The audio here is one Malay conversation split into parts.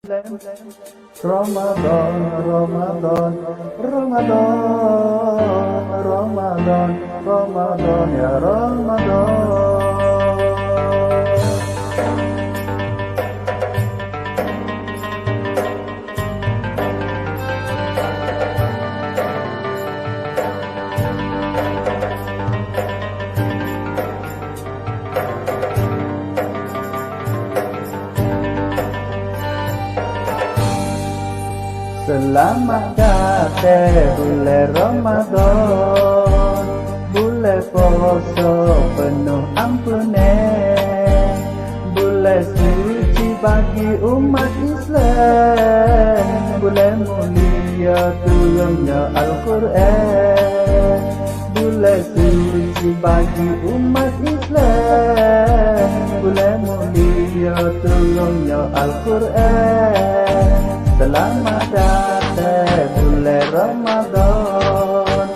Ramadan, Ramadan, Ramadan, Ramadan, Ramadan, ya Ramadan. Selamat datang bulan Ramadan, bulan puasa penuh ampunan, bulan suci bagi umat Islam, bulan mulia turunnya Al-Quran, bulan suci bagi umat Islam, bulan mulia turunnya Al-Quran. Selamat datang bulan Ramadan,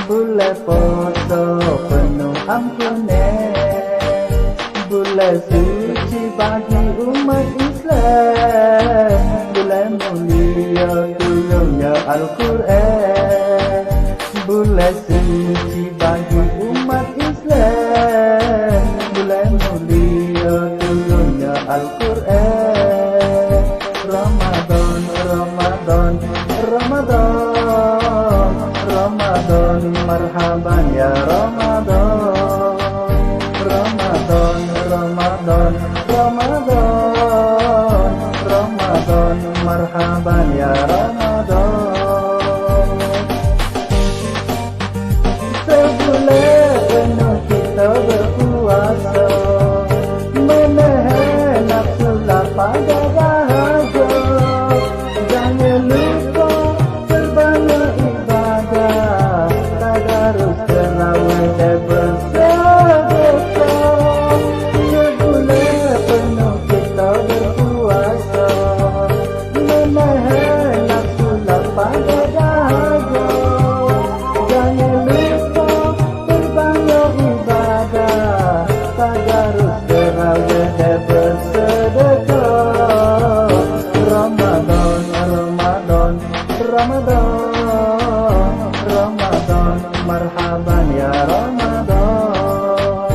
bulan puasa penuh ampunan, bulan suci bagi umat Islam, bulan mulia turunnya Al-Quran, bulan suci bagi umat Islam, bulan mulia turunnya Al-Quran. Ramadan, Ramadan, Ramadan, Ramadan, marhaban ya Ramadan. Ramadan, Ramadan, Ramadan, Ramadan, marhaban ya Ramadan. Sebulan penuh kita berpuasa, menahan nafsu lapar dahaga. Jangan lupa berbanyak ibadah, tadarus terawih dan bersedekah. Sebulan penuh kita berpuasa, menahan nafsu lapar dan dahaga. Jangan lupa berbanyak ibadah, tadarus terawih dan bersedekah. Ramadan, Ramadan, Ramadan, Ramadan, marhaban ya Ramadan.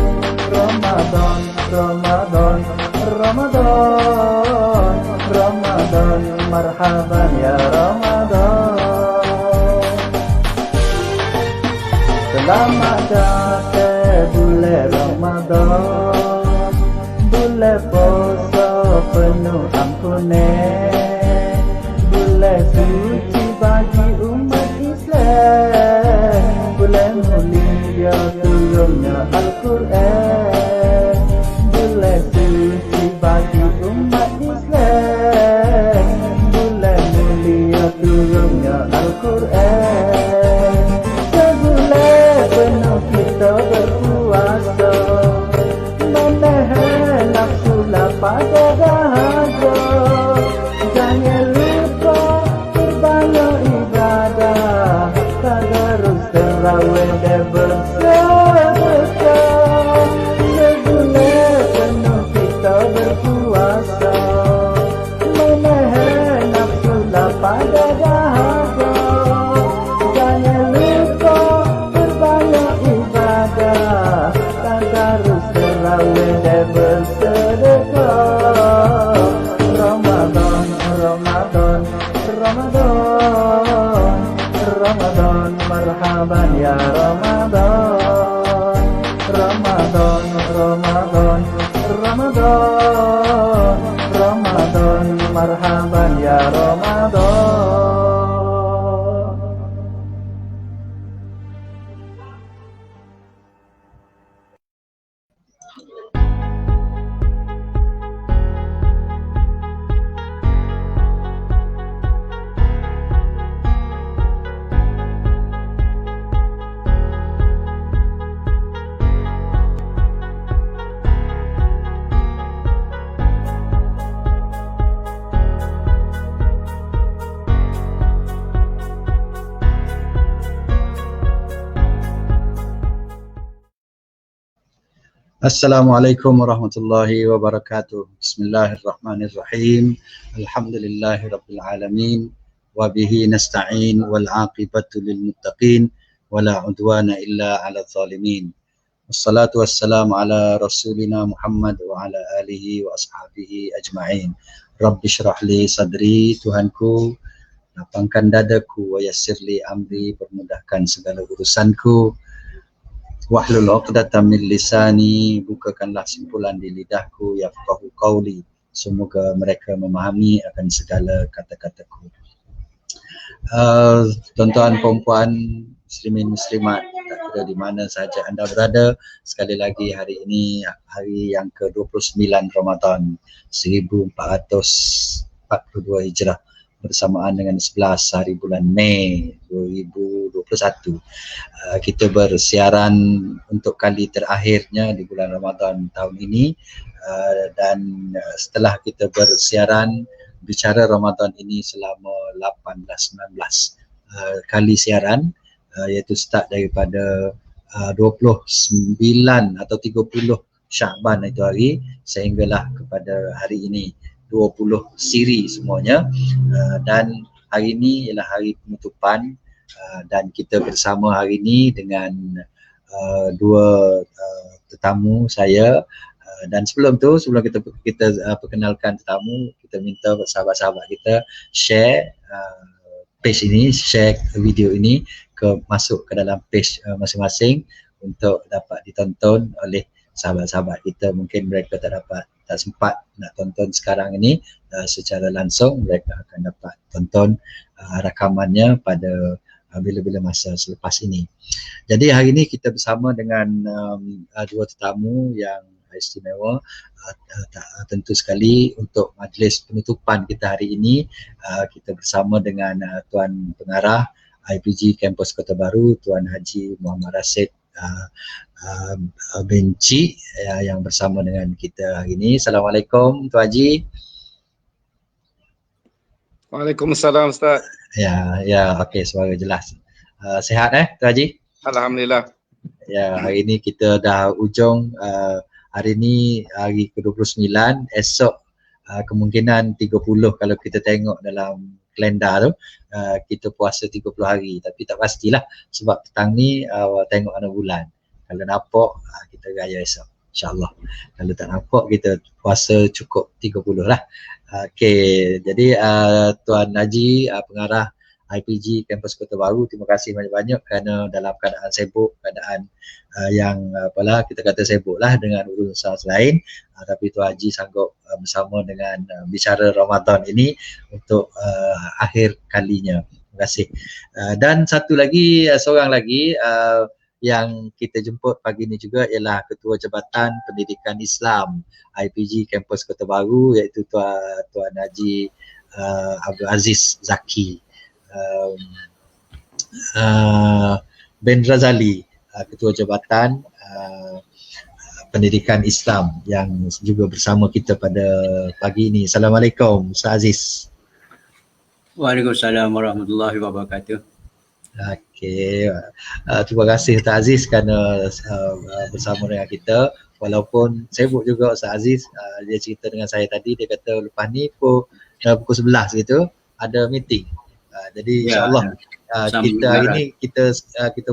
Ramadan, Ramadan, Ramadan, Ramadan, marhaban ya Ramadan. Selamat datang bulan Ramadan, bulan puasa penuh ampunan, bulan suci bagi umat Islam, bulan mulia turunnya Al-Quran, bulan suci bagi umat Islam, bulan mulia turunnya Al-Quran. Sebulan penuh kita berpuasa, menahan nafsu lapar dahaga. Jangan lupa berbanyak ibadah, tadarus terawih dan bersedekah. Sebulan penuh kita berpuasa, menahan nafsu lapar dahaga. Jangan lupa berbanyak ibadah, tadarus terawih dan bersedekah. Ramadan, Ramadan, Ramadan, Ramadan, marhaban ya Ramadan. Ramadan, Ramadan, Ramadan, Ramadan, marhaban ya Ramadan. Assalamualaikum warahmatullahi wabarakatuh. Bismillahirrahmanirrahim. Alhamdulillahi rabbil alamin. Wa bihi nasta'in wal aqibatu lil muttaqin wala udwana illa 'alal zalimin. Wassalatu wassalamu ala rasulina Muhammad wa ala alihi wa ashabihi ajma'in. Rabbi syrah li sadri, Tuhanku lapangkan dadaku, wa yassirli amri, permudahkan segala urusanku. Wahlul 'uqdatam min lisani, bukakanlah simpulan di lidahku, yafqahu qauli, semoga mereka memahami akan segala kata-kataku. Tuan-tuan, puan-puan, muslimin muslimat, tak kira di mana sahaja anda berada, sekali lagi hari ini hari yang ke-29 Ramadan 1442 Hijrah bersamaan dengan 11 hari bulan Mei 2021. Kita bersiaran untuk kali terakhirnya di bulan Ramadan tahun ini, dan setelah kita bersiaran bicara Ramadan ini selama 18-19 kali siaran, iaitu start daripada 29 atau 30 Syakban itu hari sehinggalah kepada hari ini 20 siri semuanya, dan hari ini ialah hari penutupan, dan kita bersama hari ini dengan dua tetamu saya, dan sebelum kita perkenalkan tetamu, kita minta sahabat-sahabat kita share page ini, share video ini masuk ke dalam page masing-masing untuk dapat ditonton oleh sahabat-sahabat kita. Mungkin mereka tak sempat nak tonton sekarang ini secara langsung, mereka akan dapat tonton rakamannya pada bila-bila masa selepas ini. Jadi hari ini kita bersama dengan dua tetamu yang istimewa, tentu sekali untuk majlis penutupan kita hari ini. Kita bersama dengan Tuan Pengarah IPG Kampus Kota Baru, Tuan Haji Muhammad Rashid Benci, yang bersama dengan kita hari ini. Assalamualaikum Tuan Haji. Waalaikumsalam Ustaz. Ya, okey, suara jelas. Sihat Tuan Haji? Alhamdulillah. Ya, hari ini kita dah ujung, hari ini hari ke-29, esok kemungkinan 30 kalau kita tengok dalam kalendar tu, kita puasa 30 hari, tapi tak pastilah sebab petang ni tengok ada bulan. Kalau nampak kita raya esok, insyaAllah. Kalau tak nampak kita puasa cukup 30 lah. Okey, jadi Tuan Haji, Pengarah IPG Kampus Kota Baru, terima kasih banyak-banyak kerana dalam keadaan sibuk, keadaan yang kita kata sibuk lah dengan urusan lain, tapi Tuan Haji sanggup bersama dengan bicara Ramadan ini untuk akhir kalinya. Terima kasih. Dan satu lagi, seorang lagi yang kita jemput pagi ini juga ialah Ketua Jabatan Pendidikan Islam IPG Kampus Kota Baru, iaitu Tuan Haji Abdul Aziz Zaki bin Razali, Ketua Jabatan Pendidikan Islam, yang juga bersama kita pada pagi ini. Assalamualaikum Ustaz Aziz. Waalaikumsalam warahmatullahi wabarakatuh. Okey, terima kasih Ustaz Aziz kerana bersama dengan kita. Walaupun sibuk juga Ustaz Aziz, dia cerita dengan saya tadi, dia kata lepas ni pukul 11 gitu ada meeting. Jadi insyaAllah kita hari ni kita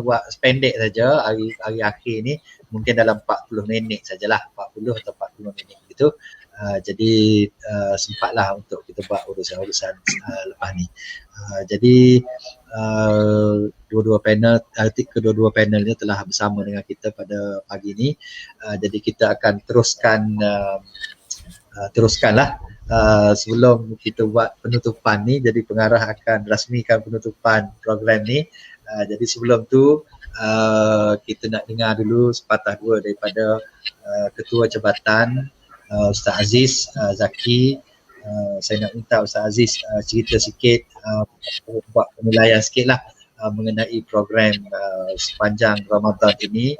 buat pendek saja hari akhir ni, mungkin dalam 40 minit sajalah, 40 atau 40 minit gitu. Jadi sempatlah untuk kita buat urusan-urusan lepas ni. Jadi kedua-dua panelnya telah bersama dengan kita pada pagi ni. Jadi kita akan teruskanlah. Sebelum kita buat penutupan ni, jadi pengarah akan rasmikan penutupan program ni. Jadi sebelum tu kita nak dengar dulu sepatah dua daripada Ketua Jabatan Ustaz Aziz Zaki. Saya nak minta Ustaz Aziz cerita sikit, buat penilaian sikit lah mengenai program sepanjang Ramadan ini,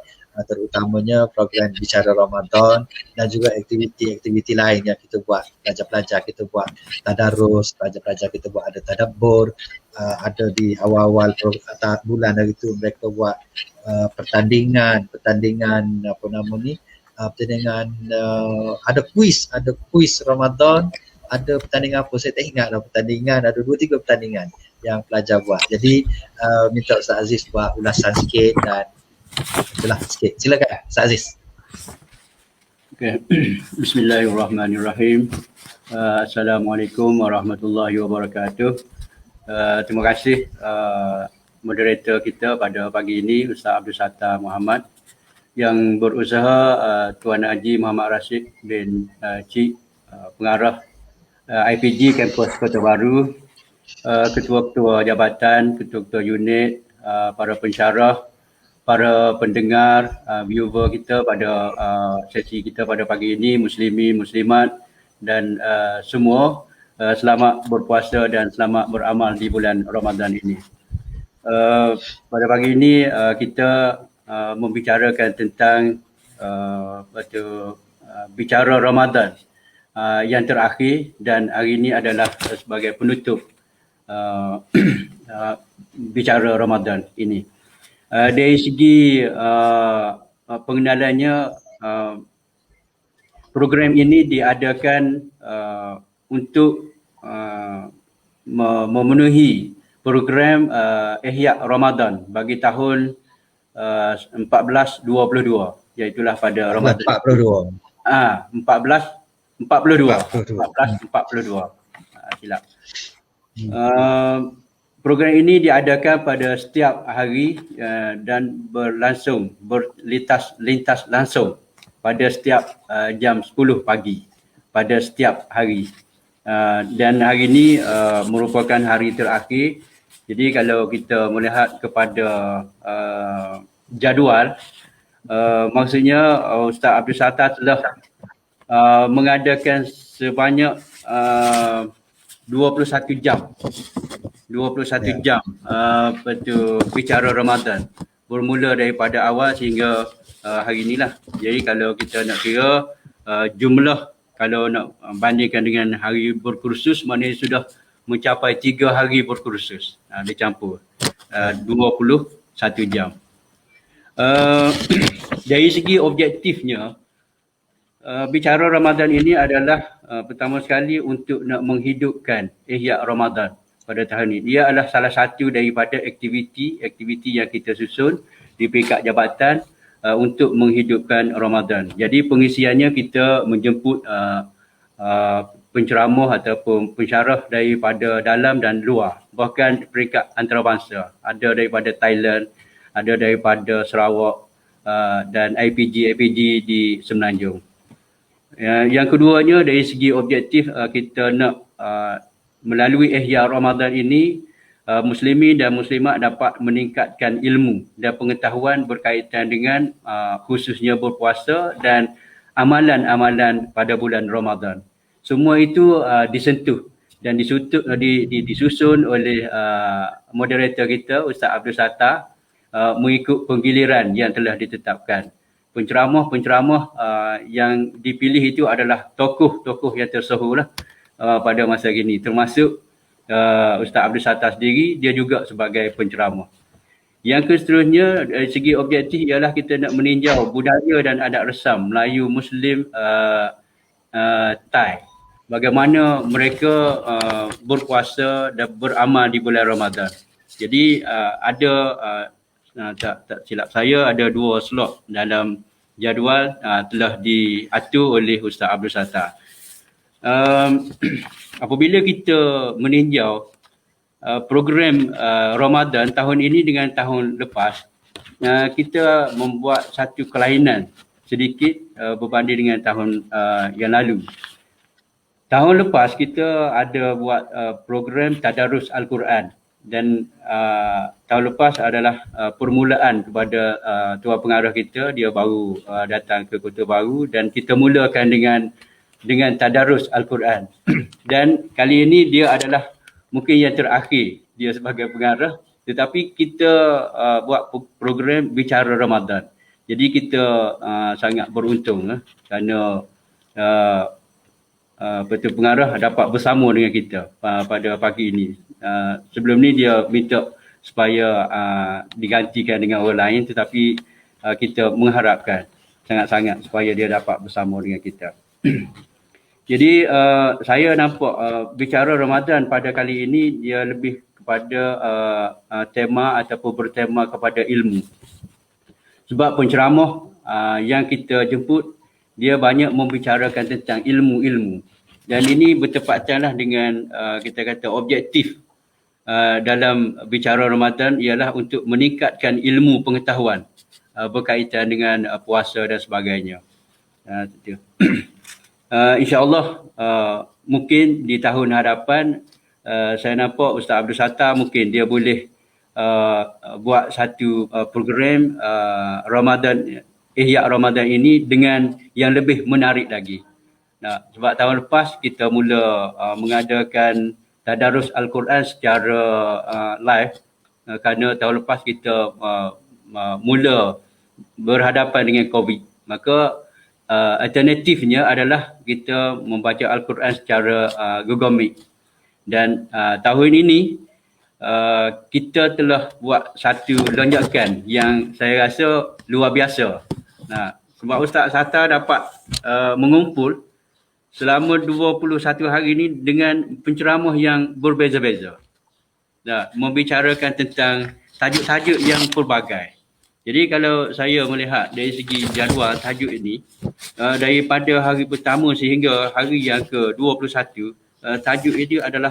terutamanya program bicara Ramadan dan juga aktiviti-aktiviti lain yang kita buat. Pelajar-pelajar kita buat tadarus, pelajar-pelajar kita buat ada tadabbur, ada di awal-awal bulan hari itu mereka buat pertandingan pertandingan ada kuis Ramadan, ada pertandingan apa saya tak ingat dah pertandingan, ada 2-3 pertandingan yang pelajar buat. Jadi minta Ustaz Aziz buat ulasan sikit dan itulah sikit. Silakan Ustaz Aziz. Okay. Bismillahirrahmanirrahim. Assalamualaikum warahmatullahi wabarakatuh. Terima kasih moderator kita pada pagi ini, Ustaz Abdul Sattar Muhammad, yang berusaha Tuan Haji Muhammad Rashid bin Cik, pengarah IPG Kampus Kota Baru, ketua-ketua jabatan, ketua-ketua unit, para pensyarah, para pendengar, viewer kita pada sesi kita pada pagi ini, muslimi, muslimat dan semua, selamat berpuasa dan selamat beramal di bulan Ramadan ini. Pada pagi ini kita membicarakan tentang bicara Ramadan yang terakhir, dan hari ini adalah sebagai penutup bicara Ramadan ini. Dari segi pengenalannya, program ini diadakan untuk memenuhi program Ihya Ramadan bagi tahun 1422, iaitulah pada Ramadan 42. 1442. Silap. Program ini diadakan pada setiap hari dan berlintas langsung pada setiap jam 10 pagi pada setiap hari. Dan hari ini merupakan hari terakhir. Jadi kalau kita melihat kepada jadual, maksudnya Ustaz Abdul Sattar telah mengadakan sebanyak 21 jam bicara Ramadan, bermula daripada awal sehingga hari inilah. Jadi kalau kita nak kira jumlah, kalau nak bandingkan dengan hari berkursus, maknanya sudah mencapai 3 hari berkursus, dicampur 21 jam. Dari segi objektifnya, bicara Ramadan ini adalah pertama sekali untuk nak menghidupkan Ihya Ramadan pada tahun ini. Ia adalah salah satu daripada aktiviti yang kita susun di peringkat jabatan untuk menghidupkan Ramadan. Jadi pengisiannya kita menjemput penceramah ataupun pensyarah daripada dalam dan luar, bahkan peringkat antarabangsa. Ada daripada Thailand, ada daripada Sarawak dan IPG di Semenanjung. Yang keduanya, dari segi objektif, kita nak melalui Ihya Ramadan ini, muslimin dan muslimat dapat meningkatkan ilmu dan pengetahuan berkaitan dengan khususnya berpuasa dan amalan-amalan pada bulan Ramadan. Semua itu disentuh dan disusun oleh moderator kita, Ustaz Abdul Sattar, mengikut penggiliran yang telah ditetapkan. Penceramah yang dipilih itu adalah tokoh-tokoh yang tersohor pada masa ini, termasuk Ustaz Abdul Sattar sendiri, dia juga sebagai penceramah. Yang seterusnya dari segi objektif ialah kita nak meninjau budaya dan adat resam Melayu Muslim Thai. Bagaimana mereka berpuasa dan beramal di bulan Ramadan. Jadi tak silap saya, ada 2 slot dalam jadual telah diatur oleh Ustaz Abdul Sattar. Apabila kita meninjau program Ramadan tahun ini dengan tahun lepas, kita membuat satu kelainan sedikit berbanding dengan tahun yang lalu. Tahun lepas kita ada buat program Tadarus Al-Quran, dan tahun lepas adalah permulaan kepada tuan pengarah kita. Dia baru datang ke Kota Baru dan kita mulakan dengan Tadarus Al-Quran. Dan kali ini dia adalah mungkin yang terakhir dia sebagai pengarah, tetapi kita buat program bicara Ramadan. Jadi kita sangat beruntung kerana Betul pengarah dapat bersama dengan kita pada pagi ini. Sebelum ni dia minta supaya digantikan dengan orang lain, tetapi kita mengharapkan sangat-sangat supaya dia dapat bersama dengan kita. Jadi saya nampak bicara Ramadan pada kali ini dia lebih kepada tema ataupun bertema kepada ilmu. Sebab penceramah yang kita jemput dia banyak membicarakan tentang ilmu-ilmu. Dan ini bertepatanlah dengan kita kata objektif dalam bicara Ramadan ialah untuk meningkatkan ilmu pengetahuan berkaitan dengan puasa dan sebagainya. InsyaAllah mungkin di tahun hadapan saya nampak Ustaz Abdul Sattar mungkin dia boleh buat satu program Ramadan, Ihya Ramadan ini dengan yang lebih menarik lagi. Nah, sebab tahun lepas kita mula mengadakan tadarus Al-Quran secara live kerana tahun lepas kita mula berhadapan dengan COVID. Maka alternatifnya adalah kita membaca Al-Quran secara Google Meet. Dan tahun ini kita telah buat satu lonjakan yang saya rasa luar biasa. Nah, sebab Ustaz Sattar dapat mengumpul selama 21 hari ini dengan penceramah yang berbeza-beza. Nah, membicarakan tentang tajuk-tajuk yang pelbagai. Jadi kalau saya melihat dari segi jadual tajuk ini, daripada hari pertama sehingga hari yang ke-21, tajuk ini adalah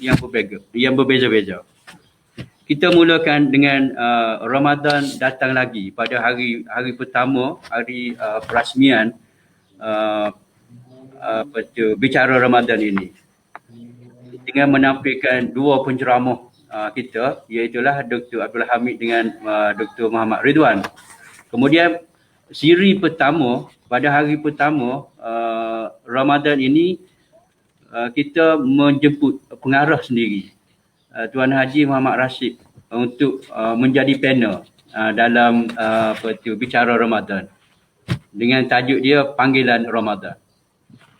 yang berbeza-beza. Kita mulakan dengan Ramadan datang lagi pada hari pertama, hari perasmian bicara Ramadan ini. Dengan menampilkan dua penceramah kita, iaitulah Dr. Abdul Hamid dengan Dr. Muhammad Ridwan. Kemudian siri pertama, pada hari pertama Ramadan ini kita menjemput pengarah sendiri, Tuan Haji Muhammad Rashid, untuk menjadi panel dalam bicara Ramadan dengan tajuk dia Panggilan Ramadan.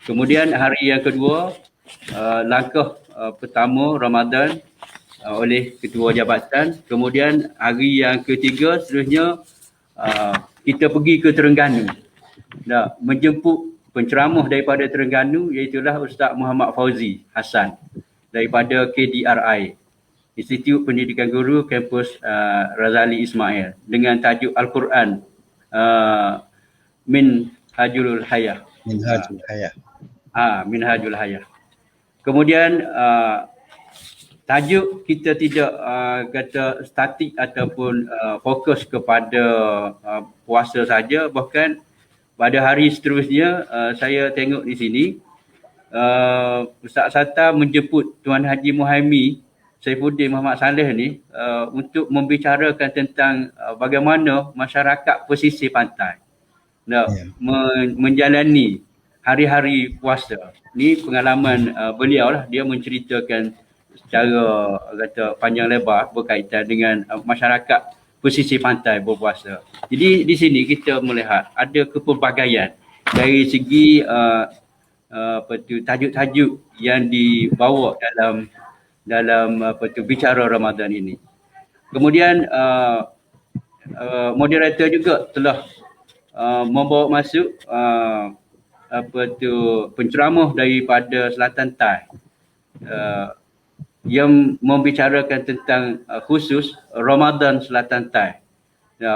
Kemudian hari yang kedua, langkah pertama Ramadan oleh Ketua Jabatan. Kemudian hari yang ketiga seterusnya kita pergi ke Terengganu. Menjemput penceramah daripada Terengganu, iaitulah Ustaz Muhammad Fauzi Hassan daripada KDRI, Institut Pendidikan Guru Kampus Razali Ismail, dengan tajuk Al-Quran Minhajul Hayah. Minhajul Hayah. Kemudian tajuk kita tidak kata statik ataupun fokus kepada puasa saja, bahkan pada hari seterusnya saya tengok di sini Ustaz Sattar menjemput Tuan Haji Muhaimi Saifuddin Muhammad Saleh ni untuk membicarakan tentang bagaimana masyarakat pesisir pantai menjalani hari-hari puasa. Ni pengalaman beliau lah, dia menceritakan secara kata panjang lebar berkaitan dengan masyarakat pesisir pantai berpuasa. Jadi di sini kita melihat ada kepelbagaian dari segi tajuk-tajuk yang dibawa dalam bicara Ramadan ini. Kemudian moderator juga telah membawa masuk penceramah daripada Selatan Thai yang membicarakan tentang khusus Ramadan Selatan Thai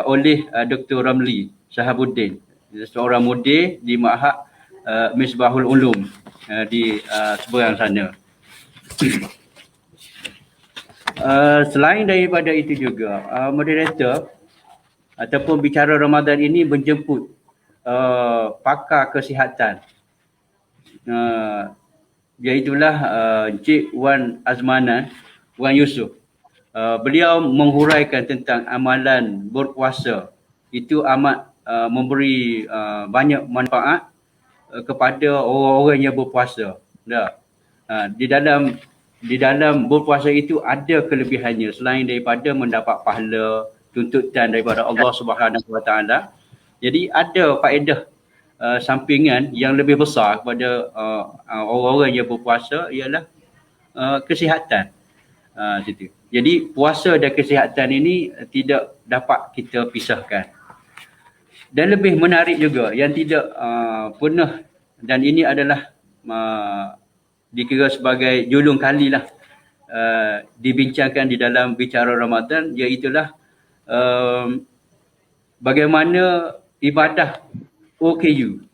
oleh Dr. Ramli Sahabuddin, seorang mudir di Ma'had Misbahul Ulum di seberang sana. Selain daripada itu juga, moderator ataupun bicara Ramadan ini menjemput pakar kesihatan, iaitulah Encik Wan Azmanan, Wan Yusof. Beliau menghuraikan tentang amalan berpuasa itu amat memberi banyak manfaat kepada orang-orang yang berpuasa. Di dalam berpuasa itu ada kelebihannya selain daripada mendapat pahala tuntutan daripada Allah Subhanahu Wa Taala. Jadi ada faedah sampingan yang lebih besar kepada orang-orang yang berpuasa, ialah kesihatan. Jadi puasa dan kesihatan ini tidak dapat kita pisahkan. Dan lebih menarik juga yang tidak pernah, dan ini adalah dikira sebagai julung kali lah dibincangkan di dalam bicara Ramadan, iaitulah bagaimana ibadah OKU.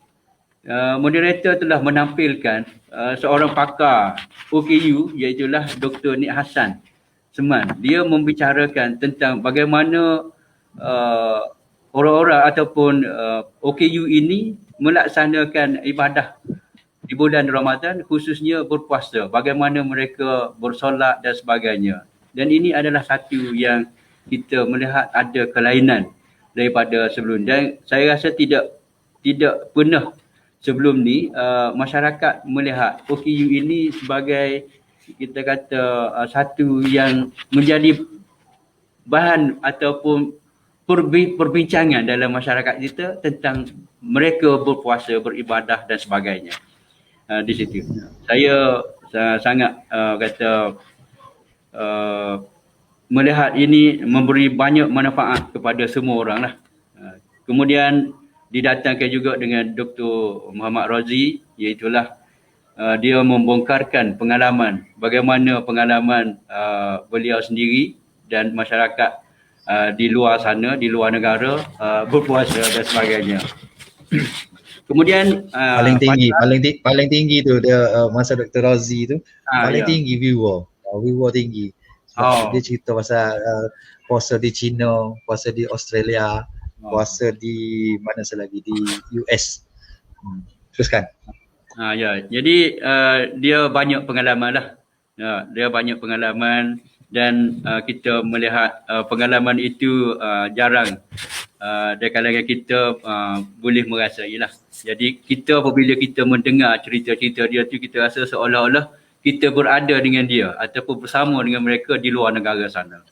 Moderator telah menampilkan seorang pakar OKU, iaitulah Dr. Nik Hassan Seman. Dia membicarakan tentang bagaimana orang-orang ataupun OKU ini melaksanakan ibadah di bulan Ramadan, khususnya berpuasa, bagaimana mereka bersolat dan sebagainya. Dan ini adalah satu yang kita melihat ada kelainan daripada sebelum. Dan saya rasa tidak pernah sebelum ni masyarakat melihat OKU ini sebagai, kita kata, satu yang menjadi bahan ataupun perbincangan dalam masyarakat kita tentang mereka berpuasa, beribadah dan sebagainya. Di situ saya sangat melihat ini memberi banyak manfaat kepada semua orang lah. Kemudian didatangkan juga dengan Dr. Muhammad Razi, iaitulah dia membongkarkan pengalaman, bagaimana pengalaman beliau sendiri dan masyarakat di luar sana, di luar negara berpuasa dan sebagainya. Kemudian paling tinggi tu dia masa Dr. Razi tu paling tinggi viewer tinggi. Sebab dia cerita pasal puasa di China, puasa di Australia, puasa di mana lagi, di US. Teruskan. Ya, jadi dia banyak pengalaman lah. Dia banyak pengalaman dan kita melihat pengalaman itu jarang dari kalangan kita boleh merasai lah. Jadi kita apabila kita mendengar cerita-cerita dia tu, kita rasa seolah-olah kita berada dengan dia ataupun bersama dengan mereka di luar negara sana.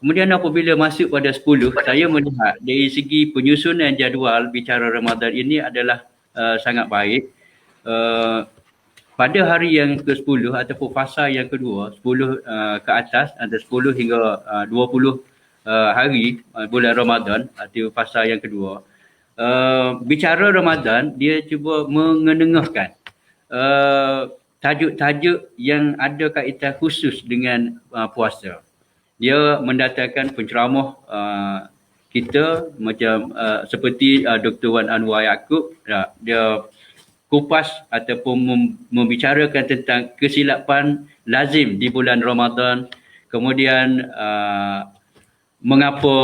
Kemudian apabila masuk pada 10, saya melihat dari segi penyusunan jadual bicara Ramadan ini adalah sangat baik. Pada hari yang ke-10 ataupun fasa yang kedua, 10 ke atas, antara 10 hingga 20 hari bulan Ramadan, itu fasa yang kedua. Bicara Ramadan, dia cuba mengenengahkan tajuk-tajuk yang ada kaitan khusus dengan puasa. Dia mendatangkan penceramah kita macam seperti Dr. Wan Anwar Yaakob. Dia kupas ataupun membicarakan tentang kesilapan lazim di bulan Ramadan. Kemudian mengapa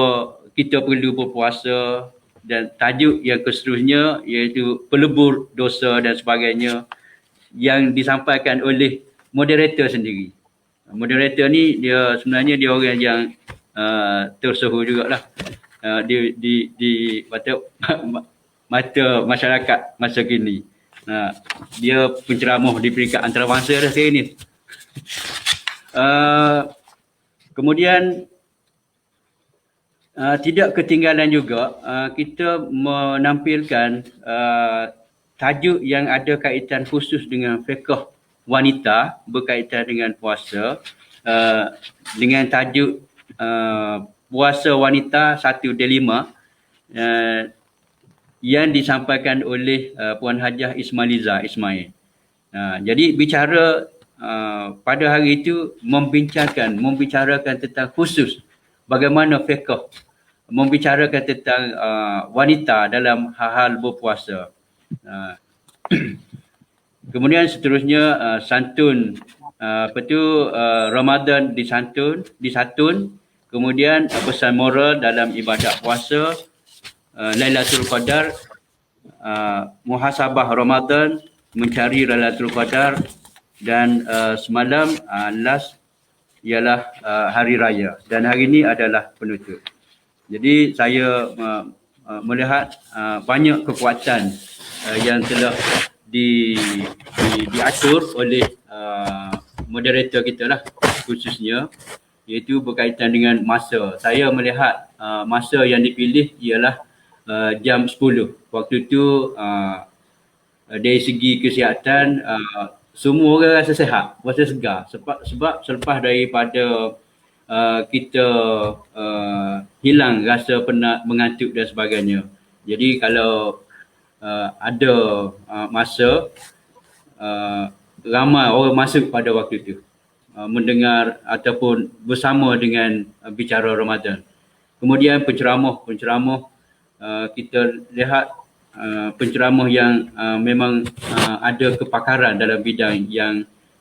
kita perlu berpuasa, dan tajuk yang seterusnya iaitu pelebur dosa dan sebagainya yang disampaikan oleh moderator sendiri. Moderator ni dia sebenarnya dia orang yang tersohor jugalah di mata masyarakat masa kini. Dia penceramah di peringkat antarabangsa dah sekarang ni. Kemudian tidak ketinggalan juga kita menampilkan tajuk yang ada kaitan khusus dengan fiqh wanita berkaitan dengan puasa, dengan tajuk puasa wanita 1 dilema yang disampaikan oleh Puan Hajah Ismailiza Ismail. Jadi bicara pada hari itu membicarakan tentang khusus bagaimana fiqh membicarakan tentang wanita dalam hal-hal berpuasa. Kemudian seterusnya santun, Ramadan disantun, kemudian pesan moral dalam ibadat puasa, Lailatul Qadar, muhasabah Ramadan, mencari Lailatul Qadar, dan semalam last ialah hari raya, dan hari ini adalah penutup. Jadi saya melihat banyak kekuatan yang telah diatur oleh moderator kita lah khususnya, iaitu berkaitan dengan masa. Saya melihat masa yang dipilih ialah jam 10. Waktu itu dari segi kesihatan semua orang rasa sihat, rasa segar sebab selepas daripada kita hilang rasa penat, mengantuk dan sebagainya. Jadi kalau ada masa ramai orang masuk pada waktu itu mendengar ataupun bersama dengan bicara Ramadan. Kemudian penceramah kita lihat penceramah yang memang ada kepakaran dalam bidang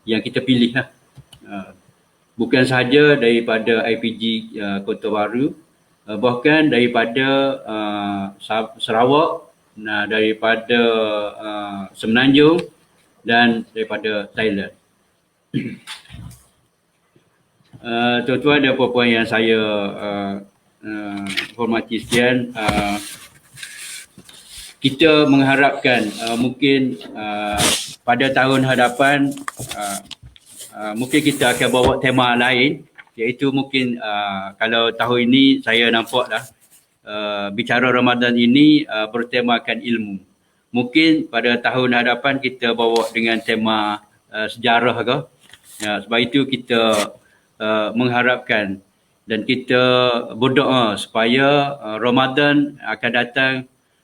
yang kita pilih lah. Bukan sahaja daripada IPG Kota Baru, bahkan daripada Sarawak, daripada Semenanjung dan daripada Thailand. Tuan-tuan dan puan-puan yang saya hormati sekalian, kita mengharapkan mungkin pada tahun hadapan mungkin kita akan bawa tema lain, iaitu mungkin kalau tahun ini saya nampaklah bicara Ramadan ini bertemakan ilmu. Mungkin pada tahun hadapan kita bawa dengan tema sejarah ke. Sebab itu kita mengharapkan dan kita berdoa supaya Ramadan akan datang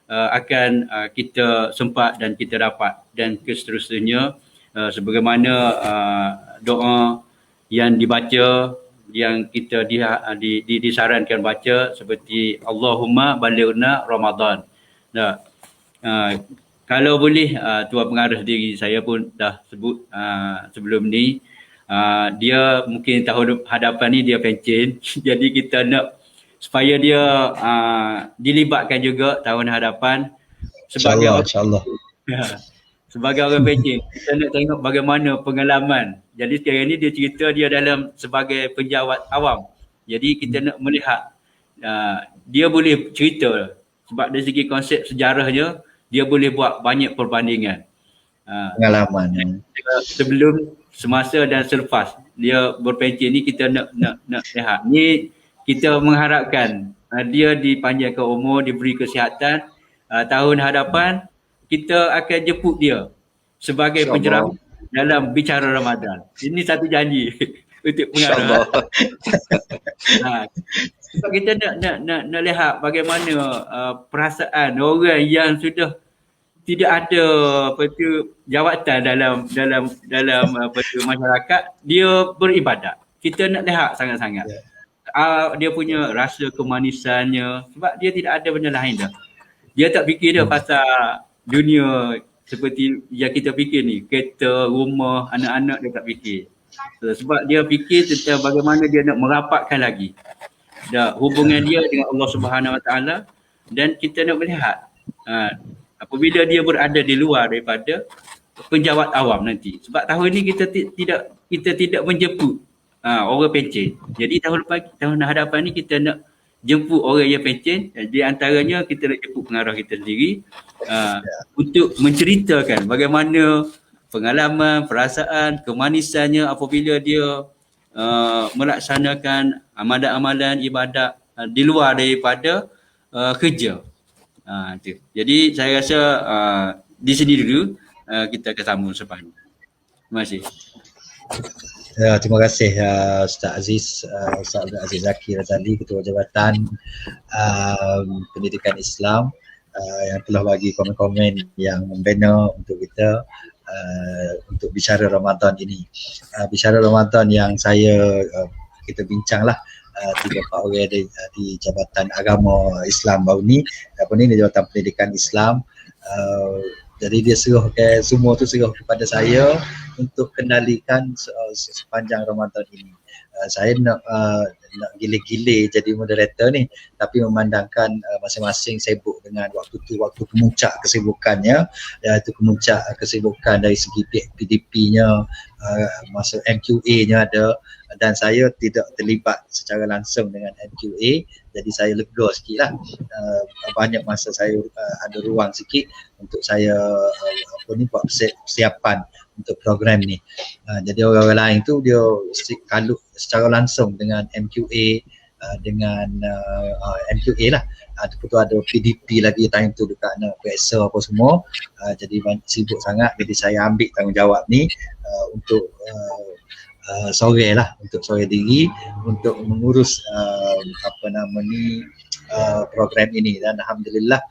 akan kita sempat dan kita dapat, dan seterusnya sebagaimana doa yang dibaca, yang kita disarankan baca seperti Allahumma balighna Ramadan. Kalau boleh Tuan Pengarah sendiri, saya pun dah sebut sebelum ni, dia mungkin tahun hadapan ni dia pencen. Jadi kita nak supaya dia dilibatkan juga tahun hadapan sebagai InsyaAllah. Sebagai orang pencen. Kita nak tengok bagaimana pengalaman. Jadi sekarang ni dia cerita dia dalam sebagai penjawat awam. Jadi kita nak melihat dia boleh cerita sebab dari segi konsep sejarahnya dia boleh buat banyak perbandingan. Pengalaman. Sebelum, semasa dan selepas dia berpencen ni kita nak lihat. Ni kita mengharapkan dia dipanjangkan umur, diberi kesihatan. Tahun hadapan kita akan jemput dia sebagai penceramah dalam bicara Ramadan. Ini satu janji untuk Pengarah. Sebab kita nak lihat bagaimana perasaan orang yang sudah tidak ada jawatan dalam masyarakat, dia beribadat. Kita nak lihat sangat-sangat. Dia punya rasa kemanisannya, sebab dia tidak ada benda lain dah. Dia tak fikir dia pasal dunia seperti yang kita fikir ni, kereta, rumah, anak-anak, dia tak fikir. Sebab dia fikir tentang bagaimana dia nak merapatkan lagi hubungan dia dengan Allah Subhanahu Wa Taala, dan kita nak melihat apabila dia berada di luar daripada penjawat awam nanti. Sebab tahun ni kita tidak menjemput orang pencen. Jadi tahun hadapan ni kita nak jemput orang yang pencen. Di antaranya kita nak jemput pengarah kita sendiri untuk menceritakan bagaimana pengalaman, perasaan, kemanisannya apabila dia melaksanakan amalan-amalan ibadat di luar daripada kerja. Jadi saya rasa di sini dulu kita akan sambung selepas ini. Terima kasih. Terima kasih Ustaz Aziz, Ustaz Abdul Aziz Zaki Razali, Ketua Jabatan Pendidikan Islam yang telah bagi komen-komen yang membina untuk kita untuk bicara Ramadan ini. Bicara Ramadan yang kita bincanglah 3-4 orang di Jabatan Agama Islam baru ni, di Jabatan Pendidikan Islam. Jadi dia semua tu serah kepada saya untuk kendalikan sepanjang Ramadan ini. Saya nak gile-gile jadi moderator ni, tapi memandangkan masing-masing sibuk dengan waktu kemuncak kesibukannya, iaitu kemuncak kesibukan dari segi PDP-nya, masa MQA-nya ada, dan saya tidak terlibat secara langsung dengan MQA, jadi saya lega sikit lah. Banyak masa saya ada ruang sikit untuk saya buat persiapan untuk program ni. Jadi orang-orang lain tu dia kalut secara langsung dengan MQA, dengan MQA lah. Lepas tu ada PDP lagi time tu dekat nak periksa apa semua. Jadi sibuk sangat, jadi saya ambil tanggungjawab ni untuk sore lah, untuk sore diri untuk mengurus program ini. Dan alhamdulillah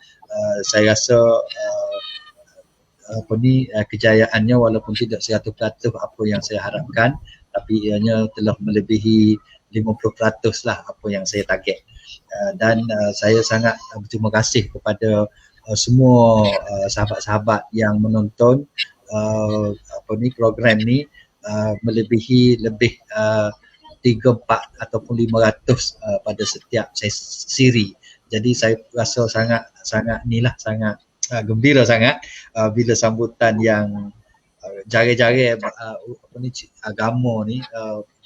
saya rasa kejayaannya walaupun tidak 100% apa yang saya harapkan, tapi ianya telah melebihi 50% lah apa yang saya target. Dan saya sangat berterima kasih kepada semua sahabat-sahabat yang menonton program ni, melebihi lebih 3, 4 ataupun 500 pada setiap siri. Jadi saya rasa sangat gembira sangat bila sambutan yang jari-jari agama ni,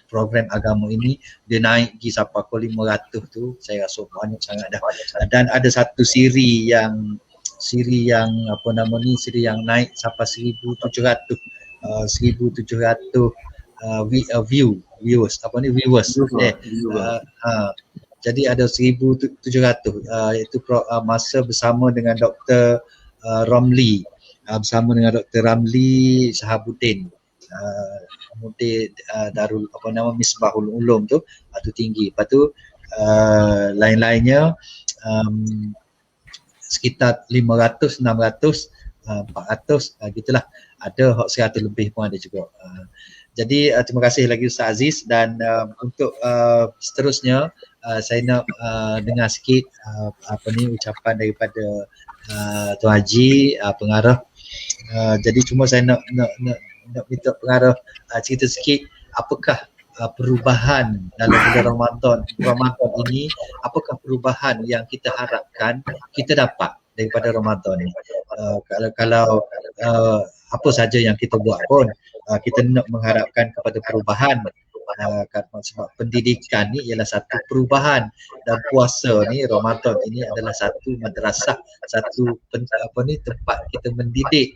program agama ini dia naik pergi sampai ke 500 tu, saya rasa banyak sangat dah. Dan ada satu siri yang naik sampai 1,700 viewers. Jadi ada 1,700 itu masa bersama dengan Dr. Ramli, Sahabuddin, Darul Misbahul Ulum tu tinggi. Lepas tu lain-lainnya sekitar 500, 600, 400 gitulah. Ada 100 lebih pun ada juga. Jadi terima kasih lagi Ustaz Aziz. Dan untuk seterusnya saya nak dengar sikit ucapan daripada Tuan Haji, pengarah. Jadi cuma saya nak minta pengarah cerita sikit apakah perubahan dalam bulan Ramadan ini, apakah perubahan yang kita harapkan kita dapat daripada Ramadan ni. Kalau apa saja yang kita buat pun kita nak mengharapkan kepada perubahan, sebab pendidikan ni ialah satu perubahan, dan puasa ni, Ramadan ini adalah satu madrasah, satu tempat kita mendidik.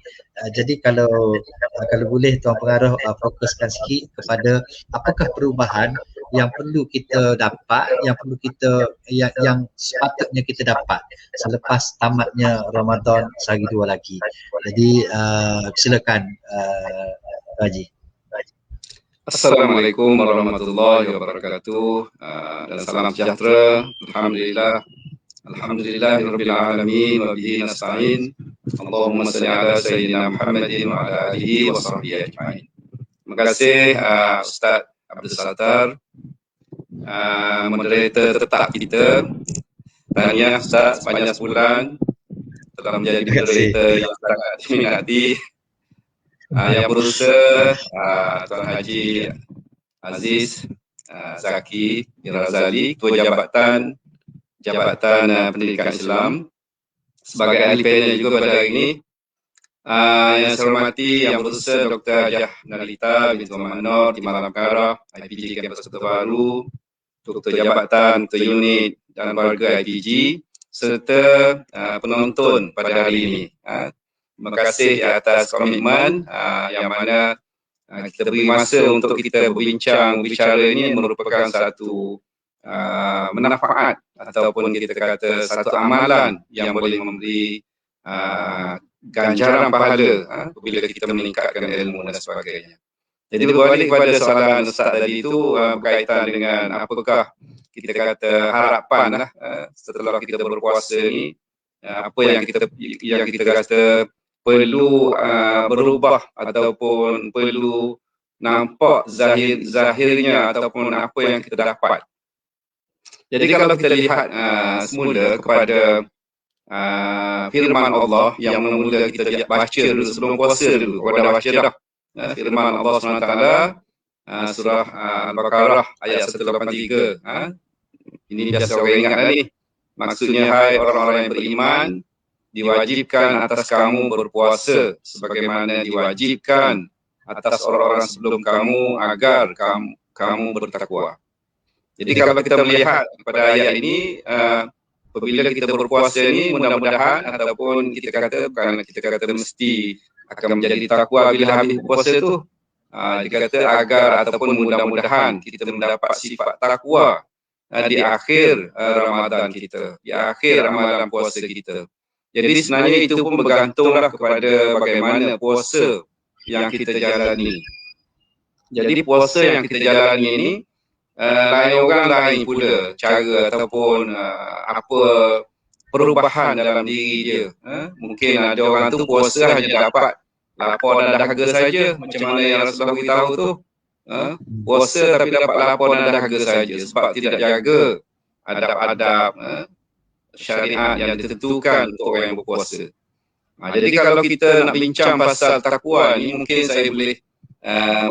Jadi kalau boleh Tuan Pengarah fokuskan sikit kepada apakah perubahan yang perlu kita dapat, yang sepatutnya kita dapat selepas tamatnya Ramadan sehari 2 lagi. Jadi silakan Haji. Assalamualaikum warahmatullahi wabarakatuh, dan salam sejahtera. Alhamdulillahirabbil alamin wa bihi nasta'in. Allahumma shalli ala sayyidina Muhammadin wa ala alihi wa sahbihi ajma'in. Terima kasih Ustaz Abdul Sattar, moderator tetap kita. Tahniah Ustaz, sepanjang sebulan telah menjadi moderator yang sangat diminati. Yang berusaha Tuan Haji Aziz Zaki Razali, Ketua Jabatan Pendidikan Islam, sebagai ahli panel juga pada hari ini. Yang saya hormati Yang Berusaha Dr. Hajah Nalita binti Muhammad Nur, Timbalan Perkara IPG Kampus Kota Baru, Ketua Jabatan, Ketua Unit dan Warga IPG, serta penonton pada hari ini. Terima kasih atas komitmen yang mana kita beri masa untuk kita bicara ini merupakan satu manfaat ataupun kita kata satu amalan yang boleh memberi ganjaran pahala apabila kita meningkatkan ilmu dan sebagainya. Jadi berbalik kepada soalan Ustaz tadi itu berkaitan dengan apakah kita kata harapan setelah kita berpuasa ni, apa yang kita kata perlu berubah ataupun perlu nampak zahirnya ataupun apa yang kita dapat. Jadi kalau kita lihat semula kepada firman Allah yang mula kita baca dulu sebelum puasa dulu, dah baca dah firman Allah SWT, surah Al-Baqarah ayat 183. Ini biasa orang ingat ni. Maksudnya, hai orang-orang yang beriman, diwajibkan atas kamu berpuasa sebagaimana diwajibkan atas orang-orang sebelum kamu agar kamu bertakwa. Jadi kalau kita melihat pada ayat ini, apabila kita berpuasa ini, mudah-mudahan ataupun kita kata mesti akan menjadi takwa bila habis puasa tu. Dikata agar ataupun mudah-mudahan kita mendapat sifat takwa di akhir Ramadan kita, di akhir amalan puasa kita. Jadi sebenarnya itu pun bergantunglah kepada bagaimana puasa yang kita jalani. Jadi puasa yang kita jalani ini lain orang lain pula cara ataupun apa perubahan dalam diri dia. Mungkin ada orang tu puasa hanya dapat lapar dan dahaga saja, macam mana yang Rasulullah beritahu tu. Puasa tapi dapat lapar dan dahaga saja sebab tidak jaga adab-adab syariat yang ditentukan untuk orang yang berpuasa. Jadi kalau kita nak bincang pasal takwa ni, mungkin saya boleh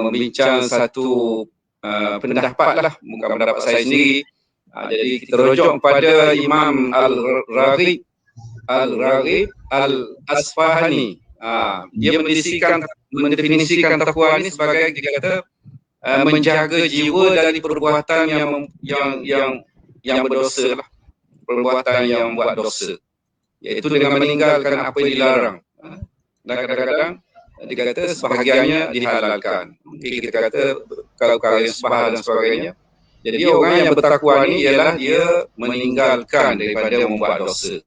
membincang satu pendapat lah, bukan pendapat saya sendiri. Jadi kita rujuk kepada Imam Al-Raghib Al-Asfahani. Dia mendefinisikan takwa ni sebagai, dia kata, menjaga jiwa dari perbuatan yang berdosa lah, perbuatan yang buat dosa, iaitu dengan meninggalkan apa yang dilarang. Dan kadang-kadang dia kata sebahagiannya dihalalkan. Mungkin kita kata kalau yang sebahar dan sebagainya. Jadi orang yang bertakwa ni ialah dia meninggalkan daripada membuat dosa.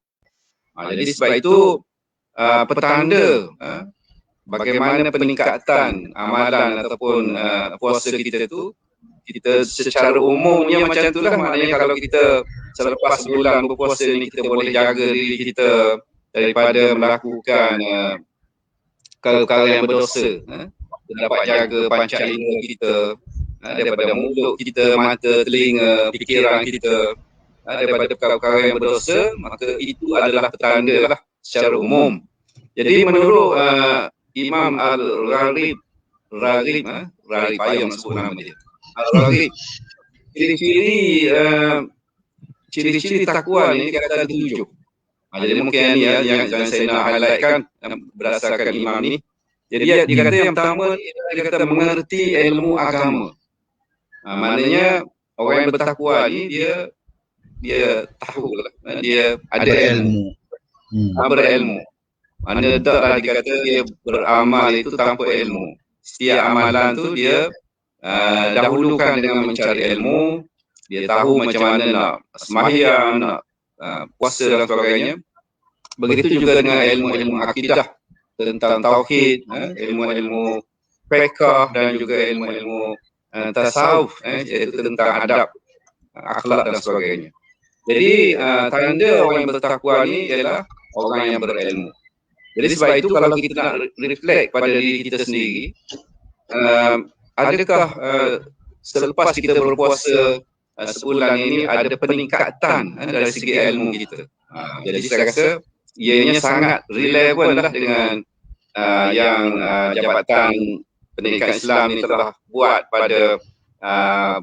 Jadi sebab itu petanda bagaimana peningkatan amalan ataupun puasa kita tu, kita secara umumnya macam itulah. Maknanya kalau kita selepas bulan berpuasa ni kita boleh jaga diri kita daripada melakukan perkara yang berdosa, kita dapat jaga panca indera kita daripada mulut kita, mata, telinga, fikiran kita daripada perkara-perkara yang berdosa, maka itu adalah petanda lah secara umum. Jadi menurut Imam Al-Raghib, payah nak sebut nama dia, Al-Raghib, ciri-ciri takwa ni dia kata ada 7. Jadi mungkin ni yang saya nak highlightkan berdasarkan imam ni. Jadi dia kata yang pertama, dia kata mengerti ilmu agama. Maknanya orang yang bertakwa ni dia tahu lah, dia ada ilmu, berilmu. Mana taklah dia kata dia beramal itu tanpa ilmu. Setiap amalan tu dia dahulukan dengan mencari ilmu. Dia tahu macam mana nak sembahyang, nak puasa dan sebagainya. Begitu juga dengan ilmu-ilmu akidah tentang tauhid, ilmu-ilmu fiqh dan juga ilmu-ilmu tasawuf, iaitu tentang adab, akhlak dan sebagainya. Jadi tanda orang yang bertakwa ni ialah orang yang berilmu. Jadi sebab itu kalau kita nak reflect pada diri kita sendiri, adakah selepas kita berpuasa sebulan ini ada peningkatan dari segi ilmu kita? Jadi saya rasa ianya sangat relevan lah dengan yang Jabatan Pendidikan Islam ni telah buat pada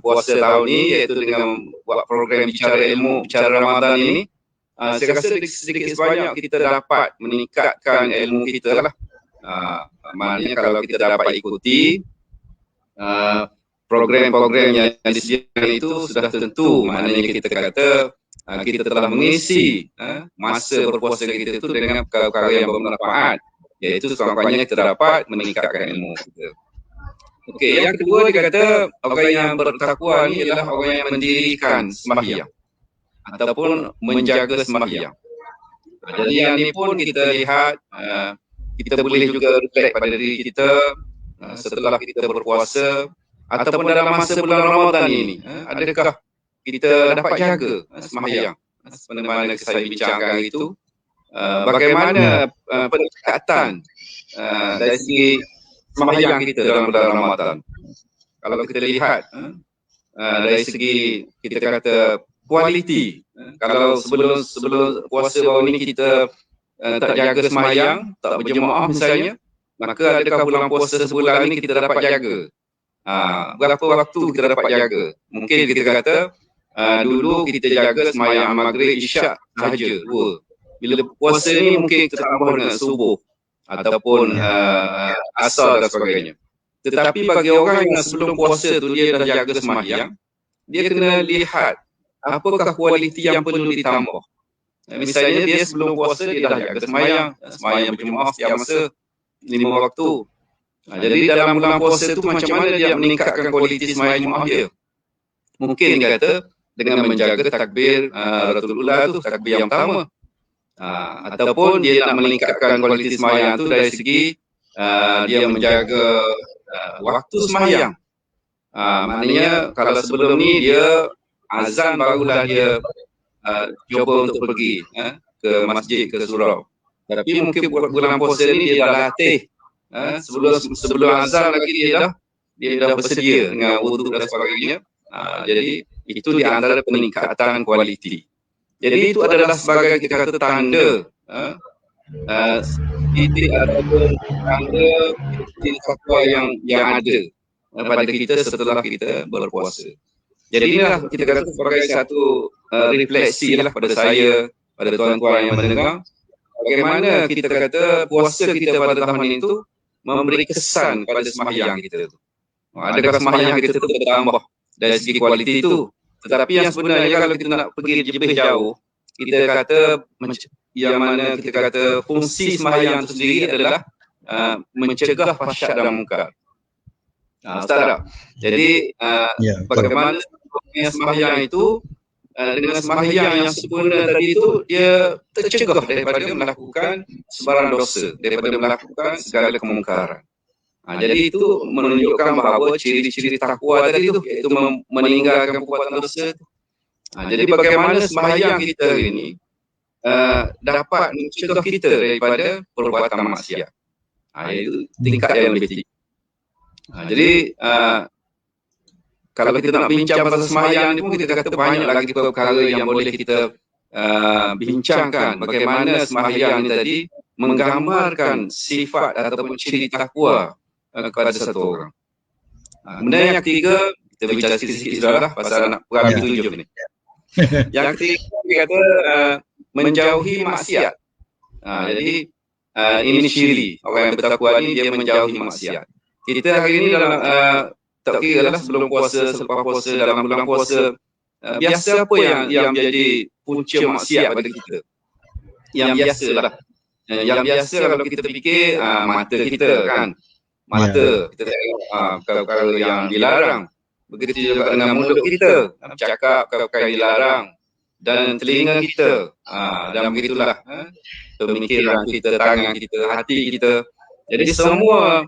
puasa tahun ni, iaitu dengan buat program bicara ilmu, bicara Ramadan ini. Saya rasa sedikit sebanyak kita dapat meningkatkan ilmu kita lah. Maknanya kalau kita dapat ikuti program-program yang disediakan itu sudah tentu, maknanya kita kata kita telah mengisi masa berpuasa kita itu dengan perkara-perkara yang bermanfaat, iaitu sekurang-kurangnya kita dapat meningkatkan ilmu kita. Okey, yang kedua dia kata orang yang bertakwa ni ialah orang yang mendirikan sembahyang ataupun menjaga sembahyang. Jadi yang ni pun kita lihat, kita boleh juga reflect pada diri kita setelah kita berpuasa ataupun dalam masa bulan Ramadan ini, adakah kita dapat jaga sembahyang? Sebagaimana saya bincangkan itu, bagaimana peningkatan dari segi sembahyang kita dalam bulan Ramadan. Kalau kita lihat dari segi kita kata kualiti, kalau sebelum puasa baru ni kita tak jaga sembahyang, tak berjemaah misalnya, maka adakah bulan puasa sebulan ni kita dapat jaga? Berapa waktu kita dapat jaga? Mungkin kita kata dulu kita jaga sembahyang maghrib, isyak sahaja, 2. Bila puasa ni mungkin kita tambah dengan subuh ataupun asar dan sebagainya. Tetapi bagi orang yang sebelum puasa tu dia dah jaga sembahyang, dia kena lihat apakah kualiti yang perlu ditambah. Misalnya dia sebelum puasa dia dah jaga sembahyang berjemaah setiap masa 5 waktu. Jadi dalam bulan puasa tu macam mana dia meningkatkan kualiti sembahyang jemaah dia? Mungkin dia kata dengan menjaga takbir Ratul Ula tu, takbir yang pertama. Ataupun dia nak meningkatkan kualiti sembahyang tu dari segi dia menjaga waktu sembahyang. Maknanya kalau sebelum ni dia azan barulah dia cuba untuk pergi ke masjid, ke surau. Tapi mungkin bulan puasa ni dia dah latih. Sebelum azan lagi dia dah bersedia dengan wuduk dan sebagainya. Jadi itu di antara peningkatan kualiti. Jadi itu adalah sebagai kita kata tanda titik ataupun tanda takwa yang ada pada kita setelah kita berpuasa. Jadi inilah kita kata sebagai satu refleksi lah pada saya, pada tuan-tuan yang mendengar, bagaimana kita kata puasa kita pada tahun ini tu memberi kesan pada sembahyang kita tu. Adakah sembahyang kita tu bertambah dari segi kualiti itu? Tetapi yang sebenarnya kalau kita nak pergi lebih jauh, kita kata yang mana kita kata fungsi sembahyang itu sendiri adalah mencegah fahsyat dan mungkar. Ustaz tak? Jadi bagaimana sembahyang itu dengan sembahyang yang sempurna tadi itu dia tercegah daripada melakukan sebarang dosa, daripada melakukan segala kemungkaran. Jadi itu menunjukkan bahawa ciri-ciri takwa tadi itu iaitu meninggalkan perbuatan dosa. Jadi bagaimana sembahyang kita ini dapat mencegah kita daripada perbuatan maksiat. Itu tingkat yang lebih tinggi. Jadi kalau kita nak bincang pasal sembahyang ni pun kita kata banyak lagi perkara yang boleh kita bincangkan. Bagaimana sembahyang ni tadi menggambarkan sifat ataupun ciri takwa kepada satu orang. Kemudian yang ketiga, kita bicara sikit-sikit sudahlah pasal nak perang tujuh ni. Yang ketiga kita kata menjauhi maksiat. Jadi ini ciri orang yang bertakwa ni, dia menjauhi maksiat. Kita hari ini dalam tak kira lah sebelum puasa, selepas puasa, dalam bulan puasa, biasa apa yang menjadi punca maksiat pada kita? Yang biasa lah. Yang biasa kalau kita fikir mata kita kan. Mata kita tengok perkara yang dilarang. Begitu juga dengan mulut kita, bercakap perkara yang dilarang. Dan telinga kita, dan begitulah pemikiran kita, tangan kita, hati kita. Jadi semua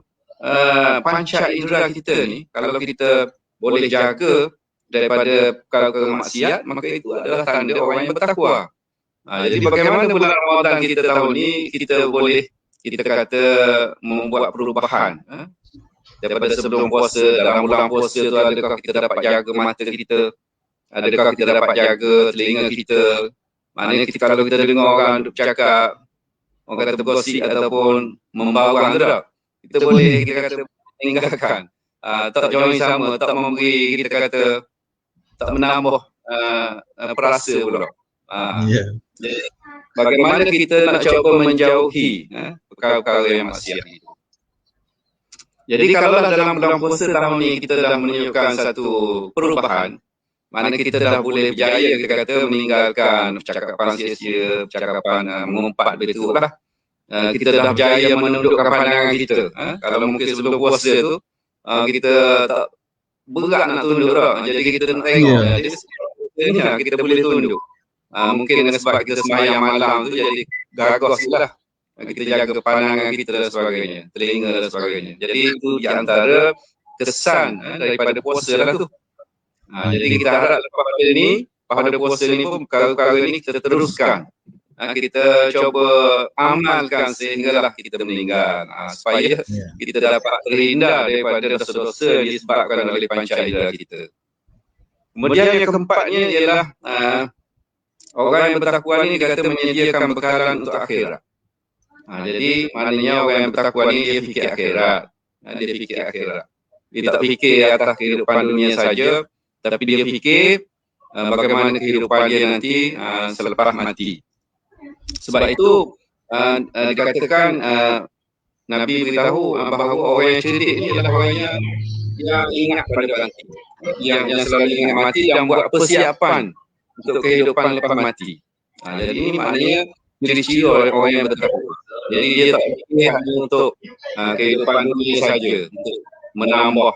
panca indera kita ni, kalau kita boleh jaga daripada perkara maksiat, maka itu adalah tanda orang yang bertakwa. Jadi bagaimana bulan Ramadan kita tahun ni kita boleh kita kata membuat perubahan daripada sebelum puasa. Dalam bulan puasa tu adakah kita dapat jaga mata kita, adakah kita dapat jaga telinga kita? Maknanya kalau kita dengar orang bercakap, orang kata bergosip ataupun membawang tu tak, kita boleh kita kata meninggalkan, tak join sama, tak memberi kita kata, tak menambah perasa pula. Jadi bagaimana kita nak cuba menjauhi perkara-perkara yang maksiat itu. Jadi kalau dalam bulan puasa tahun ni kita dah menunjukkan satu perubahan, mana kita dah boleh berjaya kita kata meninggalkan percakapan sia-sia, percakapan mengumpat betul lah. Kita dah berjaya menundukkan pandangan kita. Kalau mungkin sebelum puasa tu kita tak berat nak tunduk dah. Jadi kita nak tengok. Jadi kita boleh tunduk. Mungkin dengan sebab kita sembahyang malam tu jadi gagos lah. Kita jaga pandangan kita dan sebagainya, telinga dan sebagainya. Jadi itu di antara kesan daripada puasa lah tu. Jadi kita harap lepas pada puasa ni pun perkara-perkara ni kita teruskan. Kita cuba amalkan sehinggalah kita meninggal, supaya kita dapat terhindar daripada dosa-dosa yang disebabkan oleh panca indera kita. Kemudian yang keempatnya ialah orang yang bertakwa ni kata menyediakan bekalan untuk akhirat. Jadi maknanya orang yang bertakwa ni dia fikir akhirat. Dia fikir akhirat. Dia tak fikir atas kehidupan dunia saja, tapi dia fikir bagaimana kehidupan dia nanti selepas mati. Sebab itu dikatakan Nabi beritahu bahawa orang yang cerdik ni adalah orang yang ingat pada mati, yang selalu ingat mati dan buat persiapan untuk kehidupan lepas mati. Jadi ini maknanya ciri-ciri orang yang bertakwa. Jadi dia tak fikir hanya untuk kehidupan dunia saja, untuk menambah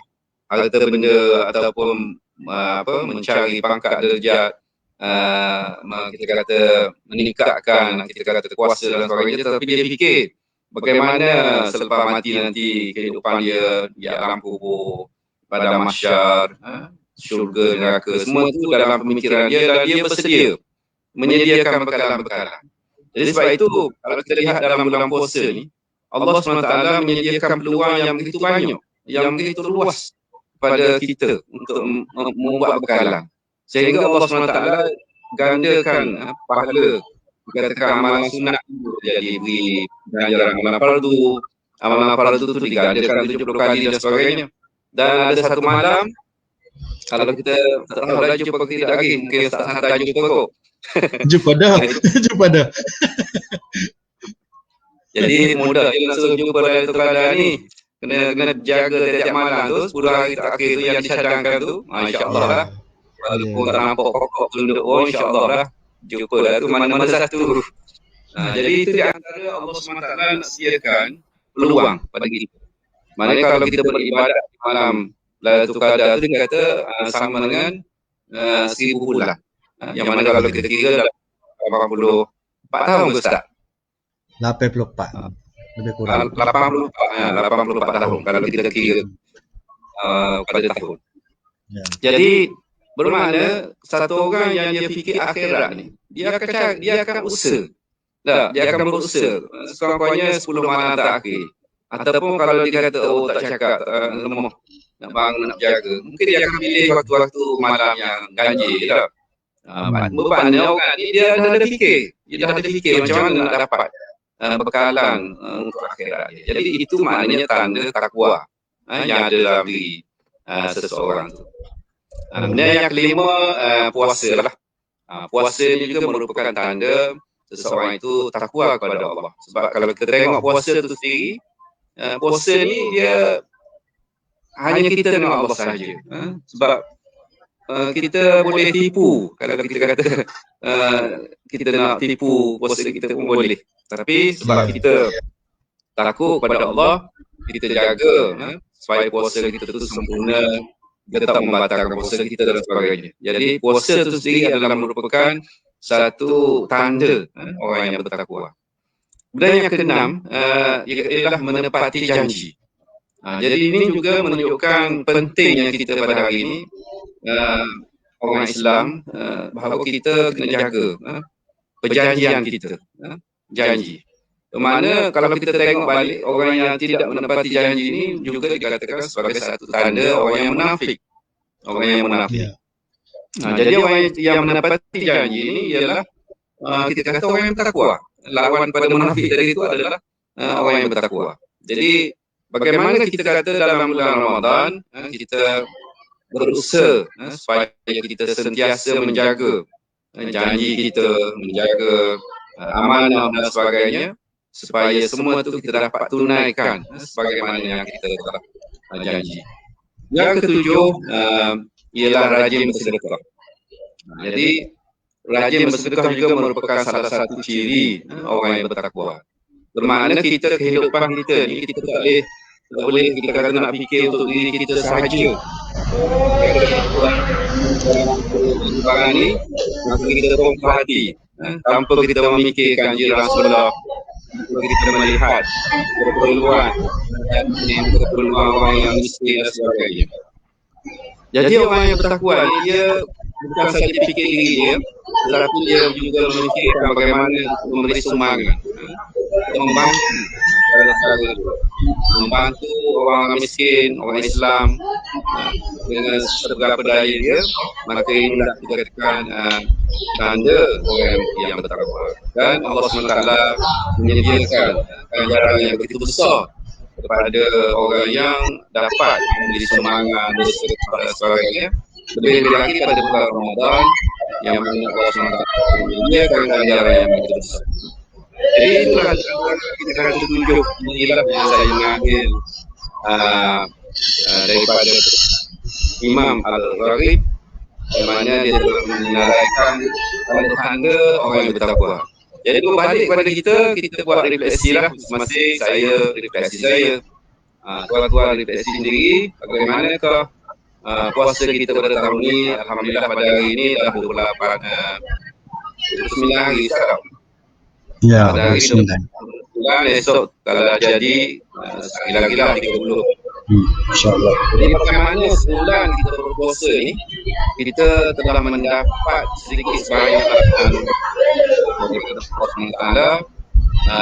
harta benda ataupun mencari pangkat derajat, kita kata meningkatkan kita kata kuasa dan sebagainya, tapi dia fikir bagaimana selepas mati nanti kehidupan dia di alam kubur, pada mahsyar, syurga, neraka, semua itu dalam pemikiran dia dan dia bersedia menyediakan bekalan-bekalan. Jadi sebab itu kalau kita lihat dalam bulan puasa ni, Allah SWT menyediakan peluang yang begitu banyak, yang begitu luas pada kita untuk membuat bekalan. Sehingga Allah SWT gandakan pahala, dikatakan amalan sunat jadi beri ganjaran amalan fardu, amalan fardu itu digandakan 70 kali dan sebagainya. Dan ada satu malam, kalau kita tak tahu dah jumpa ke tidak lagi, mungkin Ustaz Hantar jumpa kot. Jumpa dah. Jumpa dah. Jadi mudah dia langsung jumpa dalam keadaan ni. Kena jaga tiap malam tu, 10 hari terakhir tu yang dicadangkan tu, masya-Allah lah. Walaupun tak nampak pokok tunduk, insya-Allah lah. Jumpa dah tu mana-mana satu. Jadi itu di antara Allah SWT nak sediakan peluang pada kita. Maknanya kalau kita beribadat di malam Lailatul Qadar tu dia kata sama dengan 1000 bulan. Yang mana kalau kita kira dalam 84 tahun ke Ustaz? 84. Lebih kurang. 84 tahun kalau kita kira pada tahun. Ya. Jadi bermakna satu orang yang dia fikir akhirat ni, dia akan usaha. Dia akan berusaha sekurang-kurangnya 10 malam terakhir. Ataupun kalau dia kata tak cakap, lemah, nak bangun, nak jaga, mungkin dia akan pilih waktu-waktu malam yang ganjil tak? Bermakna orang ni dia dah ada fikir. Dia dah ada fikir macam mana nak dapat bekalan untuk akhirat dia. Jadi itu maknanya tanda takwa yang ada dalam diri seseorang tu. Kemudian yang kelima, puasa lah. Puasa ni juga merupakan tanda seseorang itu takwa kepada Allah. Sebab kalau kita tengok puasa tu sendiri, puasa ni dia hanya kita dengan Allah sahaja. Sebab kita boleh tipu, kalau kita kata kita nak tipu puasa kita pun boleh. Tapi sebab kita takut kepada Allah, kita jaga supaya puasa kita tu sempurna, kita tak membatalkan puasa kita dan sebagainya. Jadi puasa itu sendiri adalah merupakan satu tanda orang yang bertakwa. Kemudian yang keenam ialah menepati janji. Jadi ini juga menunjukkan pentingnya kita pada hari ini orang Islam bahawa kita kena jaga perjanjian kita, janji. Bermakna kalau kita tengok balik orang yang tidak menepati janji ini juga dikatakan sebagai satu tanda orang yang munafik. Orang yang munafik. Jadi orang yang menepati janji ini ialah kita kata orang yang bertakwa. Lawan pada munafik tadi itu adalah orang yang bertakwa. Jadi bagaimana kita kata dalam bulan Ramadan kita berusaha supaya kita sentiasa menjaga janji kita, menjaga amanah dan sebagainya, supaya semua itu kita dapat tunaikan sebagaimana yang kita telah janji. Yang ketujuh ialah rajin bersedekah. Jadi rajin bersedekah juga merupakan salah satu ciri orang yang bertakwa. Bermakna kita kehidupan kita ni kita tak boleh kita kata nak fikir untuk diri kita sahaja. Sekarang ni maka kita tumpah hati tanpa kita memikirkan jiran sebelah, kita melihat keperluan orang yang miskin dan sebagainya. Jadi orang yang bertakwa ni dia bukan saja fikir diri dia, tetapi dia juga memikirkan bagaimana memberi sumbangan, membantu orang miskin, orang Islam dengan seberapa daya dia. Maka inilah kita katakan tanda orang yang bertakwa. Dan Allah SWT menyediakan ganjaran yang begitu besar kepada orang yang dapat memberi sumbangan, bersedekah dan sebagainya. Lebih lagi pada bulan Ramadan yang mana Allah SWT menyediakan ganjaran yang begitu besar. Jadi itulah kita akan tunjuk, inilah yang saya mengambil daripada Imam Al-Gharib, di mana dia telah menaraikan tanda orang yang bertakwa. Jadi berbalik kepada kita buat refleksi lah masing-masing. Saya refleksi saya, tuan-tuan refleksi sendiri, bagaimanakah puasa kita pada tahun ini. Alhamdulillah pada hari ini dah 29 hari sekarang. Ya, pada hari 29 esok kalau dah jadi sekali lagi lah 30. InsyaAllah. Jadi bagaimana sebulan kita berpuasa ni, kita telah mendapat sedikit sebanyak dari Allah Ta'ala,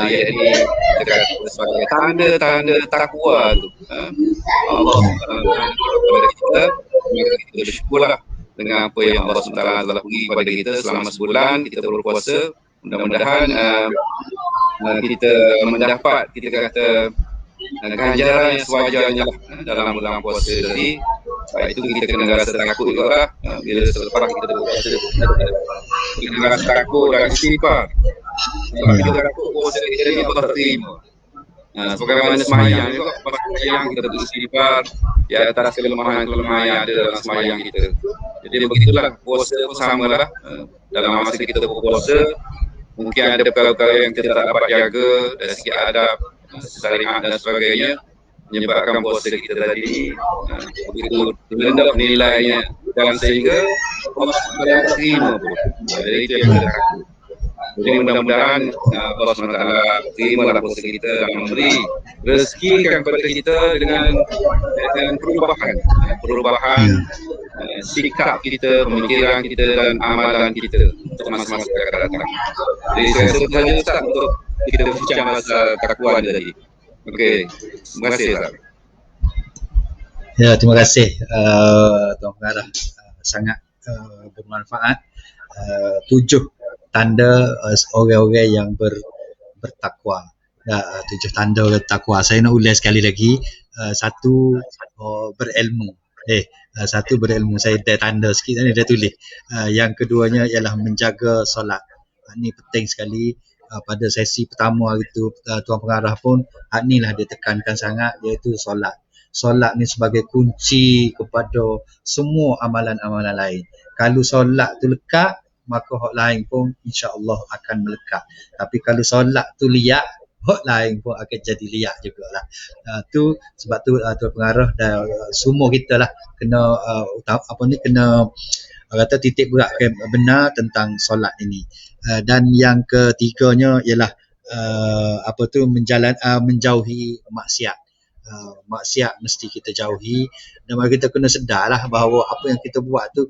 iaitu kita kata sebagai tanda-tanda takwa tu. Allah kepada kita, maka kita bersyukurlah dengan apa yang Allah SWT telah beri kepada kita selama sebulan kita berpuasa. Mudah-mudahan kita mendapat, kita kata, ganjaran yang sewajarnya lah dalam bulan puasa tadi. Sebab itu kita kena rasa takut juga lah. Bila selepas kita berpuasa, kita kena rasa takut dan istighfar. Sebab kita takut puasa kita ni Allah terima. Sebagaimana semayang juga, lepas semayang kita beristighfar di atas kelemahan-kelemahan yang ada dalam semayang kita. Jadi begitulah, puasa pun sama lah. Dalam masa kita berpuasa, mungkin ada perkara-perkara yang kita tak dapat jaga, dari segi adab, syariat dan sebagainya, menyebabkan puasa kita tadi ni begitu rendah nilainya, dan sehingga Allah SWT terima pun. Jadi itu yang kita takut. Jadi mudah-mudahan Allah SWT terimalah puasa kita dan memberi rezekikan kepada kita dengan perubahan sikap kita, pemikiran kita dan amalan kita untuk masa-masa yang akan datang. Jadi saya rasa saja Ustaz untuk kita berbincang pasal takwa tadi. Okey, terima kasih Ustaz. Ya, terima kasih Tuan Pengarah, sangat bermanfaat. 7 tanda orang-orang yang bertakwa. 7 tanda orang takwa. Saya nak ulas sekali lagi. Satu, berilmu. Satu, berilmu. Saya dah tanda sikit ni, dah tulis. Yang keduanya ialah menjaga solat. Ini penting sekali. Pada sesi pertama hari tu, Tuan Pengarah pun inilah dia tekankan sangat, iaitu solat. Solat ni sebagai kunci kepada semua amalan-amalan lain. Kalau solat tu lekat, maka hak lain pun insya-Allah akan melekat. Tapi kalau solat tu liat, hak lain pun akan jadi liat jugalah. Tu sebab tu Tuan Pengarah dan semua kita lah kena kena kata titik berat benar tentang solat ini. Dan yang ketiganya ialah menjauhi maksiat. Maksiat mesti kita jauhi, dan kita kena sedarlah bahawa apa yang kita buat tu,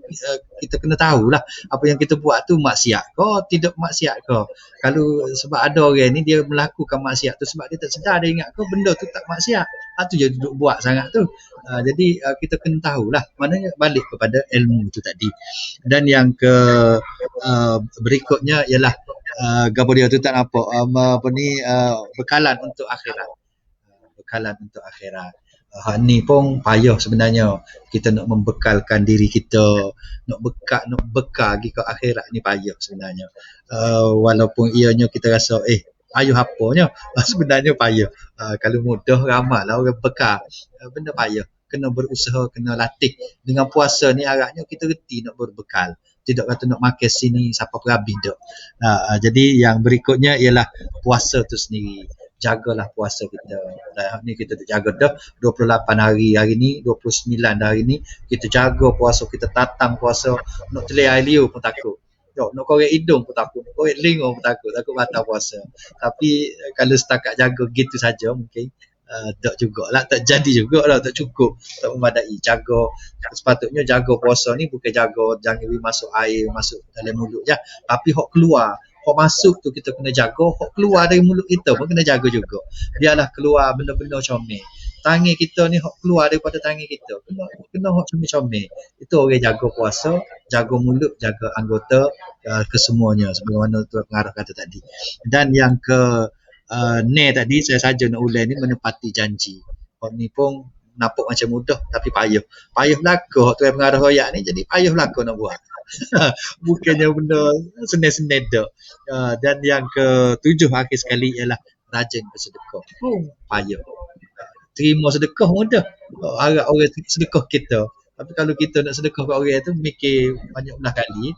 kita kena tahulah apa yang kita buat tu maksiat ke tidak maksiat ke. Kalau sebab ada orang ni dia melakukan maksiat tu sebab dia tak sedar, dia ingat ke benda tu tak maksiat, tu je duduk buat sangat tu. Jadi kita kena tahulah, maknanya balik kepada ilmu tu tadi. Dan yang berikutnya ialah gapo dia tu tak nampak bekalan untuk akhirat. Bekalan untuk akhirat. Ni pun payah sebenarnya. Kita nak membekalkan diri kita, nak bekal pergi ke akhirat ni payah sebenarnya. Walaupun ianya kita rasa payah apanya, sebenarnya payah. Kalau mudah ramallah orang bekal. Benda payah. Kena berusaha, kena latih. Dengan puasa ni agaknya kita reti nak berbekal. Tidak kata nak makan sini siapa perhabis dak. Jadi yang berikutnya ialah puasa tu sendiri. Jagalah puasa kita. Ni kita jaga dah 28 hari ni, 29 hari ni kita jaga puasa, kita tatang puasa. Nak telai air liur pun takut. Nak korek hidung pun takut, nak korek lingung pun takut batal puasa. Tapi kalau setakat jaga gitu saja mungkin tak jugalah, tak jadi jugalah, tak cukup, tak memadai. Sepatutnya jaga puasa ni bukan jaga jangan masuk air masuk dalam mulut je, tapi hok keluar. Hok masuk tu kita kena jaga, hok keluar dari mulut kita pun kena jaga juga. Biarlah keluar benda-benda comel. Tangan kita ni hok keluar daripada tangan kita, kena hok comel-comel. Itu orang jaga puasa, jaga mulut, jaga anggota kesemuanya sebagaimana Tuan Pengarah kata tadi. Dan yang tadi saya saja nak ulang ni, menepati janji. Hok ni pun nampak macam mudah tapi payah. Payah belaka hok Tuan Pengarah royak ni, jadi payah belaka nak buat. Bukannya benda senang-senang dak. Dan yang ke-7 akhir sekali ialah rajin bersedekah. Payah. Terima sedekah mudah. Harap orang sedekah kita. Tapi kalau kita nak sedekah kat orang tu mikir banyak belah kali.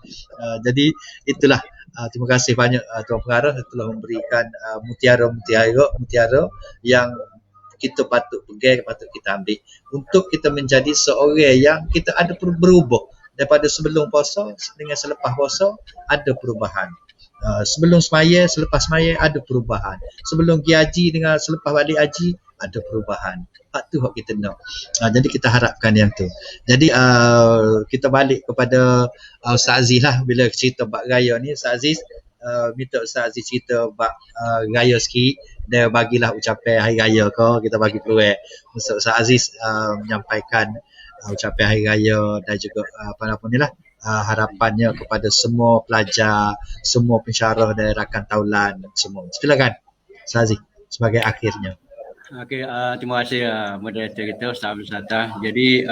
Jadi itulah. Terima kasih banyak Tuan Pengarah telah memberikan mutiara yang kita patut pegang, patut kita ambil untuk kita menjadi seorang yang kita ada berubah. Daripada sebelum puasa dengan selepas puasa ada perubahan. Sebelum semaya, selepas semaya ada perubahan. Sebelum pergi haji dengan selepas balik haji ada perubahan. Hak tu hak kita nak. Jadi kita harapkan yang tu. Jadi kita balik kepada Ustaz Aziz lah, bila cerita bab raya ni. Ustaz Aziz, minta Ustaz Aziz cerita bab raya sikit. Dia bagilah ucapan hari raya ke, kita bagi peluang Ustaz Aziz menyampaikan ucapan hari raya dan juga apa ni lah, harapannya kepada semua pelajar, semua pensyarah dan rakan taulan semua. Silakan Ustaz Aziz sebagai akhirnya. Okey, terima kasih moderator kita Ustaz Abdul Sattah. Jadi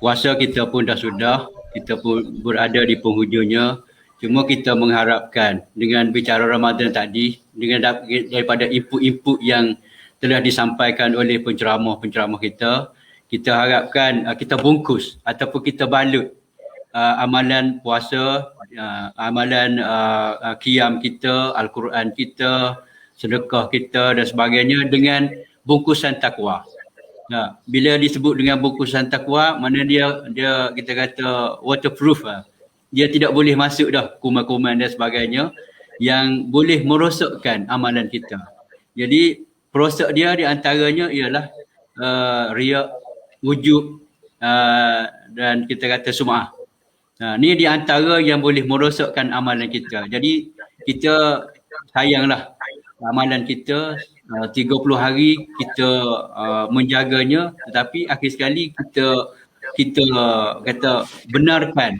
puasa kita pun sudah, kita pun berada di penghujungnya. Cuma kita mengharapkan dengan bicara Ramadan tadi, dengan daripada input-input yang telah disampaikan oleh penceramah-penceramah kita harapkan kita bungkus ataupun kita balut amalan puasa, amalan qiyam kita, Al-Quran kita, sedekah kita dan sebagainya dengan bungkusan takwa. Nah, bila disebut dengan bungkusan takwa, mana dia kita kata waterproof lah. Dia tidak boleh masuk dah kuman-kuman dan sebagainya yang boleh merosakkan amalan kita. Jadi perosak dia di antaranya ialah riak, wujub dan kita kata sum'ah. Ni di antara yang boleh merosakkan amalan kita. Jadi kita sayanglah amalan kita 30 hari kita menjaganya, tetapi akhir sekali kita kata benarkan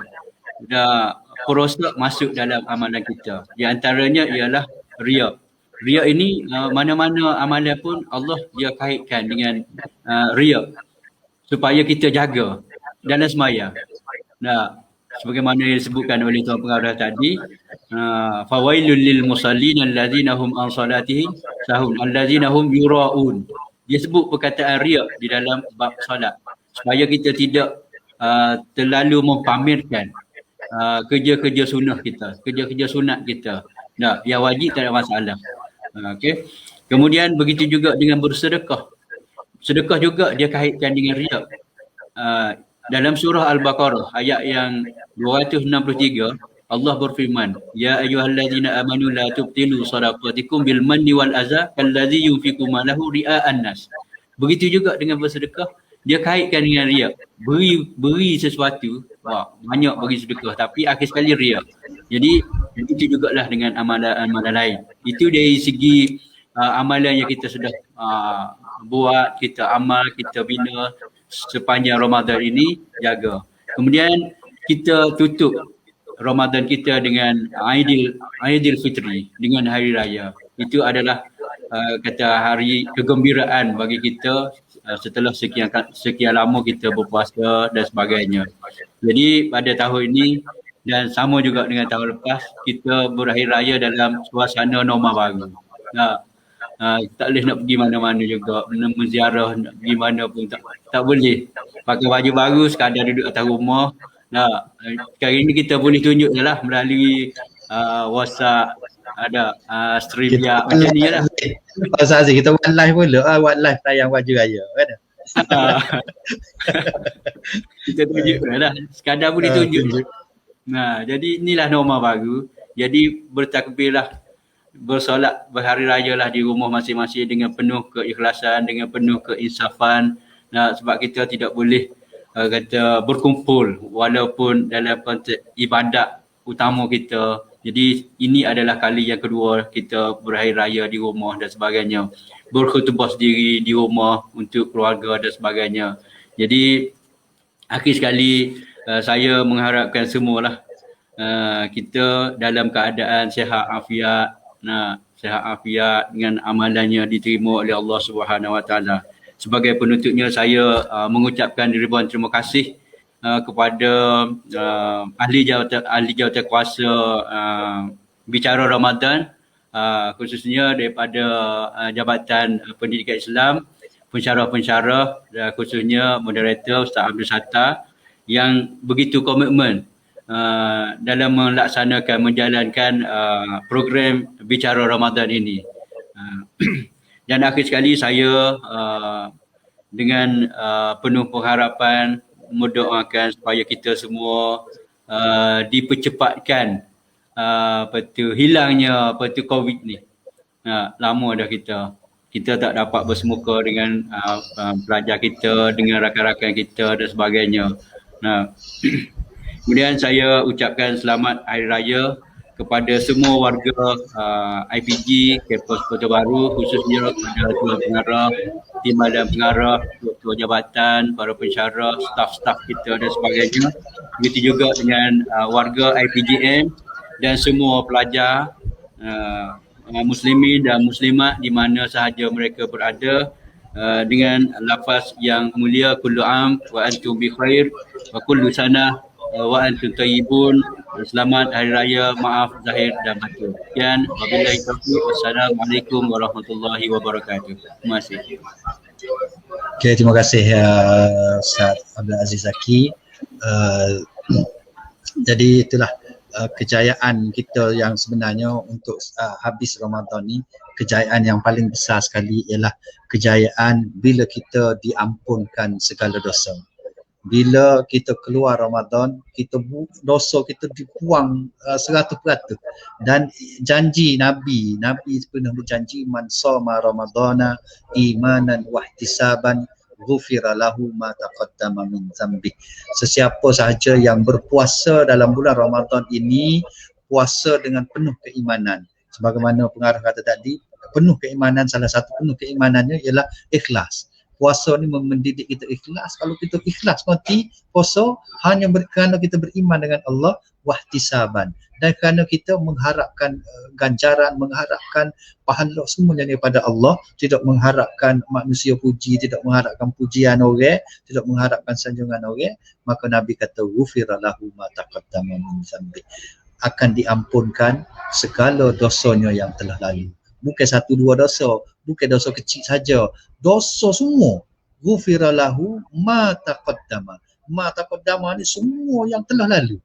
perosak masuk dalam amalan kita. Di antaranya ialah riak. Riak ini mana-mana amalan pun Allah dia kaitkan dengan riak supaya kita jaga dalam sembahyang. Nah, sebagaimana yang disebutkan oleh Tuan Pengarah tadi, fawailul lil musallin allazina hum an salatihim sahun allazina hum yuraun. Dia sebut perkataan riak di dalam bab solat supaya kita tidak terlalu mempamerkan kerja-kerja sunnah kita, kerja-kerja sunat kita. Nah, yang wajib tak ada masalah. Okey. Kemudian begitu juga dengan bersedekah. Sedekah juga dia kaitkan dengan riak. Dalam surah Al-Baqarah ayat yang 263, Allah berfirman, ya ayyuhallazina amanu la tubtilu shadaqatikum bil manni wal adza kallazi yunfiqu malahu ria'an nas. Begitu juga dengan bersedekah, dia kaitkan dengan riak. Beri sesuatu, banyak bagi sedekah tapi akhir sekali riak. Jadi itu jugalah dengan amalan-amalan lain. Itu dari segi amalan yang kita sudah buat, kita amal, kita bina sepanjang Ramadan ini, jaga. Kemudian kita tutup Ramadan kita dengan Aidil Fitri, dengan hari raya. Itu adalah kata hari kegembiraan bagi kita setelah sekian lama kita berpuasa dan sebagainya. Jadi pada tahun ini dan sama juga dengan tahun lepas, kita berakhir raya dalam suasana norma baru. Tak boleh nak pergi mana-mana juga, menziarah nak pergi mana pun tak boleh. Pakai baju baru, sekadar duduk atas rumah. Sekarang ini kita boleh tunjuk je lah melalui WhatsApp, ada StreamYard macam ni je lah. Ustaz Aziz, kita buat live pula, buat live tayang baju raya kan. Kita tunjuk lah, sekadar boleh tunjuk. Jadi inilah norma baru. Jadi bertakbirlah, bersolat berhari raya lah di rumah masing-masing dengan penuh keikhlasan, dengan penuh keinsafan. Sebab kita tidak boleh kata berkumpul walaupun dalam konteks ibadat utama kita. Jadi ini adalah kali yang kedua kita berhari raya di rumah dan sebagainya. Berkhutbah sendiri di rumah untuk keluarga dan sebagainya. Jadi akhir sekali saya mengharapkan semualah kita dalam keadaan sihat afiat, sihat afiat dengan amalannya diterima oleh Allah Subhanahu Wa Taala. Sebagai penutupnya saya mengucapkan ribuan terima kasih kepada ahli jawatan kuasa bicara Ramadan, khususnya daripada Jabatan Pendidikan Islam, pensyarah-pensyarah dan khususnya moderator Ustaz Abdul Sattah yang begitu komitmen dalam melaksanakan, menjalankan program bicara Ramadan ini. Dan akhir sekali saya dengan penuh pengharapan mendoakan supaya kita semua dipercepatkan hilangnya COVID ni. Lama dah kita kita tak dapat bersemuka dengan pelajar kita, dengan rakan-rakan kita dan sebagainya. Nah, kemudian saya ucapkan selamat Hari Raya kepada semua warga IPG Kampus Kota Baru, khususnya kepada Tuan Pengarah, tim badan pengarah, ketua jabatan, para pensyarah, staf-staf kita dan sebagainya. Begitu juga dengan warga IPGM dan semua pelajar muslimin dan muslimat di mana sahaja mereka berada, dengan lafaz yang mulia, kullu am wa antum bi khair wa kullu sanah wa antum tayyibun. Selamat Hari Raya, maaf zahir dan batin. Sekian, wabillahi taufiq. Wassalamualaikum warahmatullahi wabarakatuh. Terima kasih. Okay, terima kasih Ustaz Abdul Aziz Zaki. Jadi itulah kejayaan kita yang sebenarnya untuk habis Ramadan ni, kejayaan yang paling besar sekali ialah kejayaan bila kita diampunkan segala dosa. Bila kita keluar Ramadan, dosa kita dibuang 100%. Dan janji Nabi pernah berjanji, man shoma Ramadana imanan wahtisaban ghufira lahu ma taqaddama min dzambi. Sesiapa sahaja yang berpuasa dalam bulan Ramadan ini, puasa dengan penuh keimanan. Sebagaimana pengarah kata tadi, penuh keimanan, salah satu penuh keimanannya ialah ikhlas. Puasa ni mendidik kita ikhlas. Kalau kita ikhlas mati puasa hanya kerana kita beriman dengan Allah, wahtisaban, dan kerana kita mengharapkan ganjaran, mengharapkan pahala semuanya daripada Allah, tidak mengharapkan manusia puji, tidak mengharapkan pujian orang, tidak mengharapkan sanjungan orang, maka Nabi kata ghufira lahu ma taqaddama min dzambi, akan diampunkan segala dosanya yang telah lalu. Bukan satu dua dosa, bukan dosa kecil saja, dosa semua. Ghufira lahu ma taqaddama. Ma taqaddama ni semua yang telah lalu.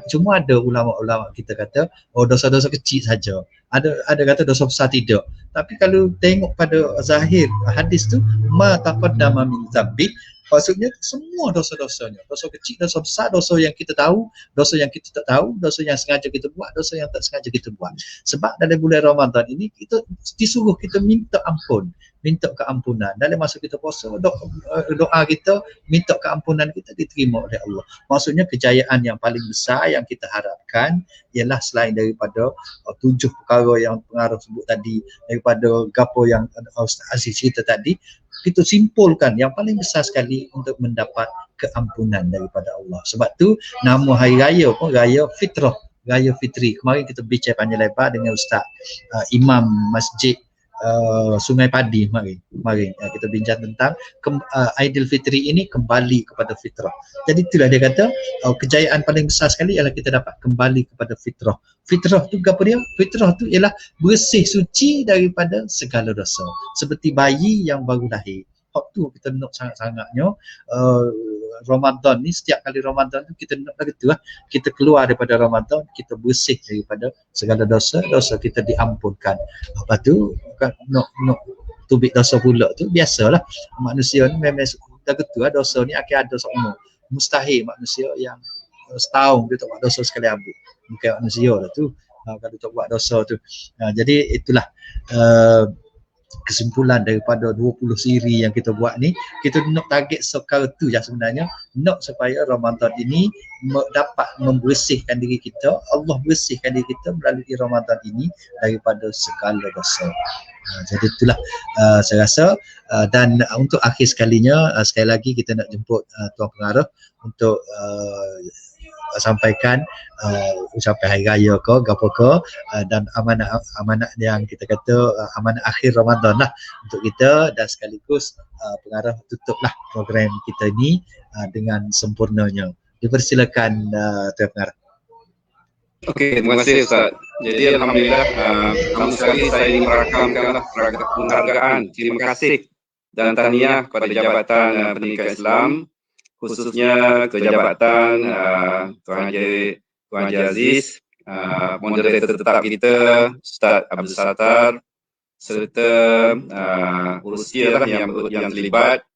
Cuma ada ulama-ulama kita kata, oh dosa-dosa kecil saja. Ada kata dosa besar tidak. Tapi kalau tengok pada zahir hadis tu, ma taqaddama min dzambi, maksudnya semua dosa-dosanya, dosa kecil, dosa besar, dosa yang kita tahu, dosa yang kita tak tahu, dosa yang sengaja kita buat, dosa yang tak sengaja kita buat. Sebab dalam bulan Ramadan ini kita disuruh kita minta ampun, minta keampunan. Dalam masa kita puasa, doa kita, minta keampunan kita diterima oleh Allah. Maksudnya kejayaan yang paling besar yang kita harapkan ialah selain daripada 7 perkara yang pengarah sebut tadi, daripada gapo yang Ustaz Aziz cerita tadi, kita simpulkan yang paling besar sekali untuk mendapat keampunan daripada Allah. Sebab tu nama hari raya pun raya fitrah, raya fitri. Kemarin kita bincang panjang lebar dengan Ustaz Imam Masjid Sungai Padi kemarin kita bincang tentang Aidilfitri ini kembali kepada fitrah. Jadi itulah dia kata kejayaan paling besar sekali ialah kita dapat kembali kepada fitrah. Fitrah tu apa dia? Fitrah tu ialah bersih suci daripada segala dosa. Seperti bayi yang baru lahir. Waktu kita nak sangat-sangatnya Ramadan ni, setiap kali Ramadan tu kita nak begitu lah, kita keluar daripada Ramadan, kita bersih daripada segala dosa, dosa kita diampunkan. Lepas tu nak tubik dosa pula tu biasalah, manusia ni memang dah gitu lah, dosa ni akan ada seumur. Mustahil manusia yang setahun dia tak buat dosa sekali habis. Bukan manusia lah tu kalau tak buat dosa tu. Jadi itulah kesimpulan daripada 20 siri yang kita buat ni. Kita nak target sekali tu je sebenarnya, nak supaya Ramadan ini dapat membersihkan diri kita, Allah bersihkan diri kita melalui Ramadan ini daripada segala dosa. Jadi itulah saya rasa, dan untuk akhir sekalinya sekali lagi kita nak jemput Tuan Pengarah untuk sampaikan ucapan hari raya ke gapo ke, dan amanah yang kita kata amanah akhir Ramadan lah untuk kita, dan sekaligus pengarah tutuplah program kita ini dengan sempurnanya. Dipersilakan Tuan Pengarah. Okey, terima kasih Ustaz. Jadi alhamdulillah pertama sekali saya ingin merakamkanlah penghargaan, terima kasih dan tahniah kepada Jabatan Pendidikan Islam, khususnya Ketua Jabatan Tuan Haji Aziz, moderator tetap kita Ustaz Abdul Sattar, serta urusia lah yang terlibat.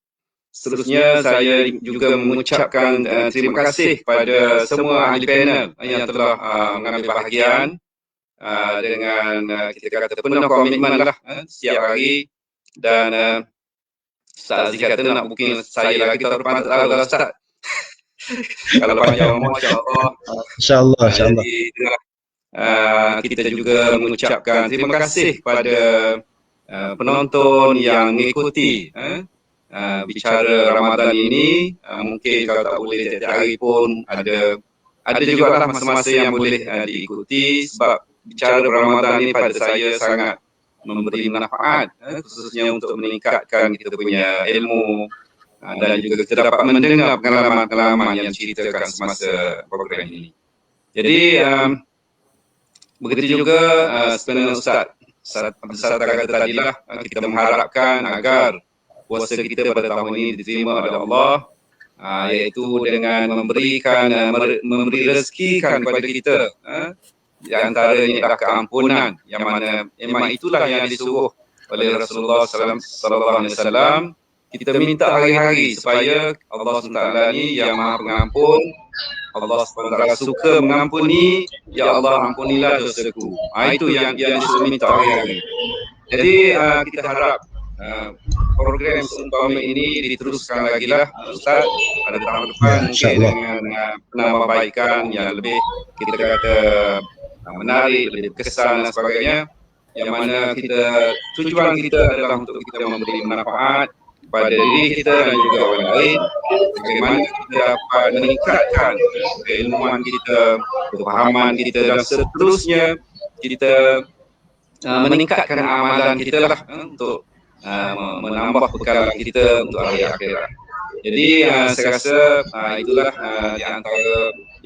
Seterusnya saya juga mengucapkan terima kasih kepada semua ahli panel yang telah mengambil bahagian dengan kita kata penuh komitmen lah setiap hari Dan Ustaz Aziz kata nak booking saya lagi tahun depan, tak tahu lah Ustaz. Kalau panjang umur, insyaAllah. InsyaAllah, insyaAllah. Jadi, kita juga mengucapkan terima kasih kepada penonton yang mengikuti bicara Ramadan ini. Mungkin kalau tak boleh tiap hari pun ada juga lah masa-masa yang boleh diikuti, sebab bicara Ramadan ini pada saya sangat memberi manfaat, khususnya untuk meningkatkan kita punya ilmu, dan juga kita dapat mendengar pengalaman-pengalaman yang diceritakan semasa program ini. Jadi begitu juga sebenarnya Ustaz kata tadilah, kita mengharapkan agar puasa kita pada tahun ini diterima oleh Allah, iaitu dengan memberi rezekikan kepada kita, di antaranya adalah keampunan, yang mana memang itulah yang disuruh oleh Rasulullah sallallahu alaihi wasallam. Kita minta hari-hari supaya Allah SWT ni yang Maha Pengampun, Allah SWT suka mengampuni, ya Allah ampunilah dosaku. Itu yang disuruh minta hari-hari. Jadi kita harap program seumpama ini diteruskan lagi lah Ustaz pada tahun depan, mungkin dengan penambahbaikan yang lebih kita kata menarik, lebih berkesan dan sebagainya, yang mana tujuan kita adalah untuk kita memberi manfaat kepada diri kita dan juga orang lain, bagaimana kita dapat meningkatkan keilmuan kita, kefahaman kita, dan seterusnya kita meningkatkan amalan kita lah, untuk menambah bekalan kita untuk hari akhirat. Jadi saya rasa itulah di antara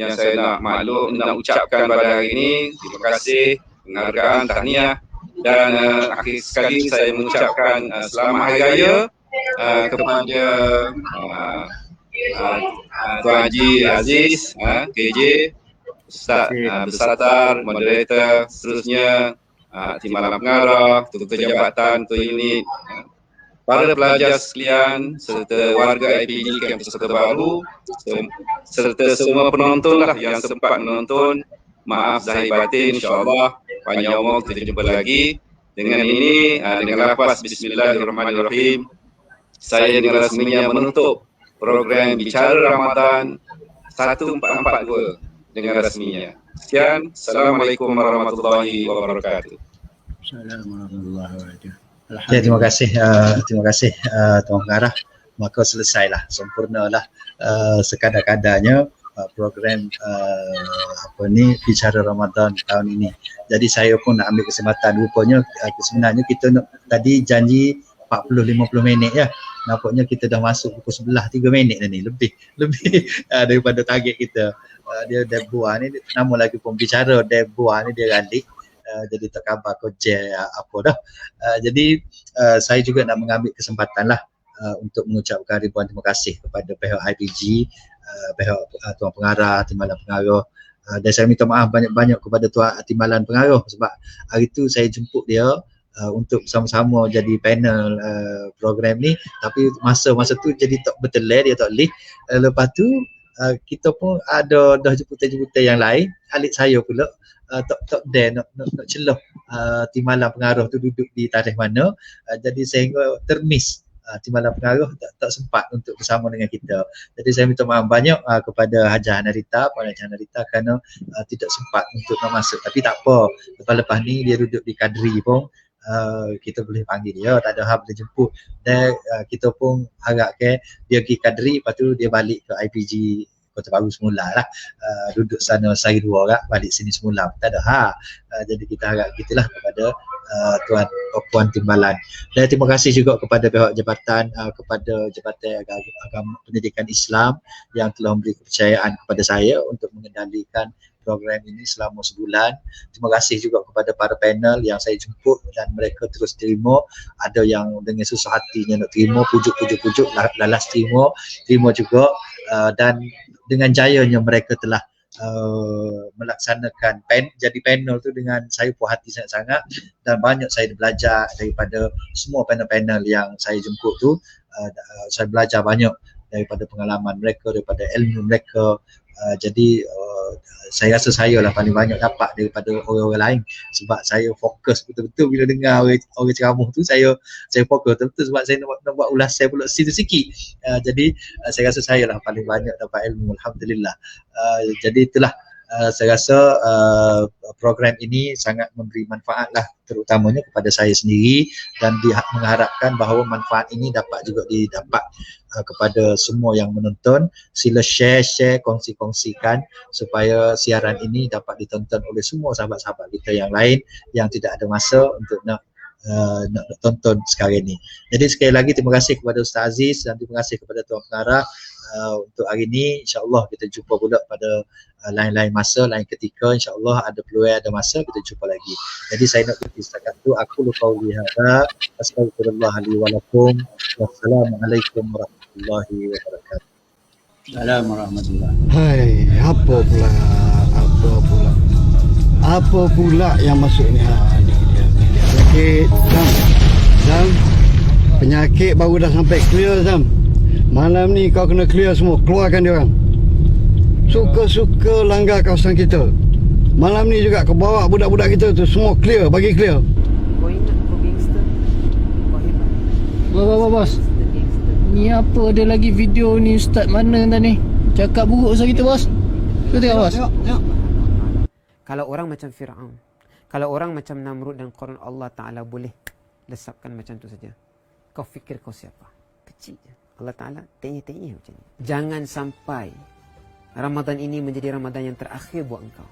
yang saya nak ucapkan pada hari ini. Terima kasih, penghargaan, tahniah, dan akhir sekali saya mengucapkan selamat Hari Raya kepada Tuan Haji Aziz, KJ, Ustaz Besatar, moderator, seterusnya tim malam pengarah, ketua jabatan, ketua unit, para pelajar sekalian, serta warga IPG Kampus Kota Baru, serta semua penonton lah yang sempat menonton. Maaf zahir batin, insyaAllah panjang umur kita jumpa lagi. Dengan ini, dengan lafaz Bismillahirrahmanirrahim, saya dengan rasminya menutup program Bicara Ramadan 1442 dengan rasminya. Sekian, Assalamualaikum warahmatullahi wabarakatuh. Assalamualaikum warahmatullahi wabarakatuh. Ya, terima kasih Tuan Pengarah. Maka selesailah, sempurnalah sekadar-kadarnya program Bicara Ramadan tahun ini. Jadi saya pun nak ambil kesempatan, rupanya sebenarnya kita tadi janji 40-50 minit ya. Nampaknya kita dah masuk pukul 11, 3 minit dah ni, lebih daripada target kita. Dia Debuah ni, nama lagi pembicara Debuah ni dia galik. Jadi tak khabar kojek apa dah. Jadi saya juga nak mengambil kesempatan lah untuk mengucapkan ribuan terima kasih kepada pihak IPG, pihak Tuan Pengarah, Timbalan Pengaruh, dan saya minta maaf banyak-banyak kepada Tuan Timbalan Pengaruh sebab hari tu saya jemput dia untuk sama-sama jadi panel program ni, tapi masa tu jadi tak betul dia tak boleh. Lepas tu kita pun ada dah jemputan-jemputan yang lain, alik saya pula tak nak celah Timbalan Pengaruh tu duduk di tarikh mana, jadi sehingga termiss Timbalan Pengaruh tak sempat untuk bersama dengan kita. Jadi saya minta maaf banyak kepada Hajah Hanarita, Puan Hajah Hanarita, kerana tidak sempat untuk masuk. Tapi tak apa, lepas ni dia duduk di Kadri pun, kita boleh panggil dia, tak ada hal boleh jemput. Dan kita pun harap dia pergi Kadri, lepas tu dia balik ke IPG Kota Baru semula lah, duduk sana sehari 2 orang, balik sini semula, tak ada hal. Jadi kita harap gitulah kepada Puan Timbalan. Dan terima kasih juga kepada pihak jabatan, kepada Jabatan Agama Pendidikan Islam yang telah memberi kepercayaan kepada saya untuk mengendalikan program ini selama sebulan. Terima kasih juga kepada para panel yang saya jemput dan mereka terus terima. Ada yang dengan susah hatinya nak terima, pujuk lalas terima juga, dan dengan jayanya mereka telah melaksanakan jadi panel tu dengan saya puas hati sangat-sangat, dan banyak saya belajar daripada semua panel-panel yang saya jemput tu. Saya belajar banyak daripada pengalaman mereka, daripada ilmu mereka, Jadi saya rasa saya lah paling banyak dapat daripada orang-orang lain, sebab saya fokus betul-betul bila dengar orang ceramah tu, saya fokus betul-betul sebab saya nak buat ulasan pula sikit-sikit. Jadi saya rasa saya lah paling banyak dapat ilmu, alhamdulillah. Jadi itulah saya rasa program ini sangat memberi manfaat lah, terutamanya kepada saya sendiri, dan mengharapkan bahawa manfaat ini dapat juga didapat kepada semua yang menonton. Sila share, kongsi-kongsikan supaya siaran ini dapat ditonton oleh semua sahabat-sahabat kita yang lain yang tidak ada masa untuk nak tonton sekarang ini. Jadi sekali lagi terima kasih kepada Ustaz Aziz dan terima kasih kepada Tuan Pengarah untuk hari ini. InsyaAllah kita jumpa pula pada lain-lain masa, lain ketika. InsyaAllah ada peluang, ada masa kita jumpa lagi. Jadi saya nak berhenti setakat tu. Aku qauli hadza, astaghfirullah li wa lakum. Wassalamualaikum warahmatullahi wabarakatuh. Assalamualaikum warahmatullahi. Hai, apa pula yang masuk ni? Ni dia penyakit Zam. Penyakit baru dah sampai clear Zam. Malam ni kau kena clear semua, keluarkan dia orang. Suka-suka langgar kawasan kita. Malam ni juga kau bawa budak-budak kita tu semua clear, bagi clear. Kau ingat kau gangster? Kau hebat. Bos. Ni apa ada lagi video ni Ustaz mana tadi? Cakap buruk pasal kita bos. Kau tengok bos. Tengok. Kalau orang macam Fir'aun, kalau orang macam Namrud dan Qarun, Allah Ta'ala boleh lesapkan macam tu saja. Kau fikir kau siapa? Kecil je. Allah Ta'ala tanya-tanya macam ni. Jangan sampai Ramadan ini menjadi Ramadan yang terakhir buat engkau.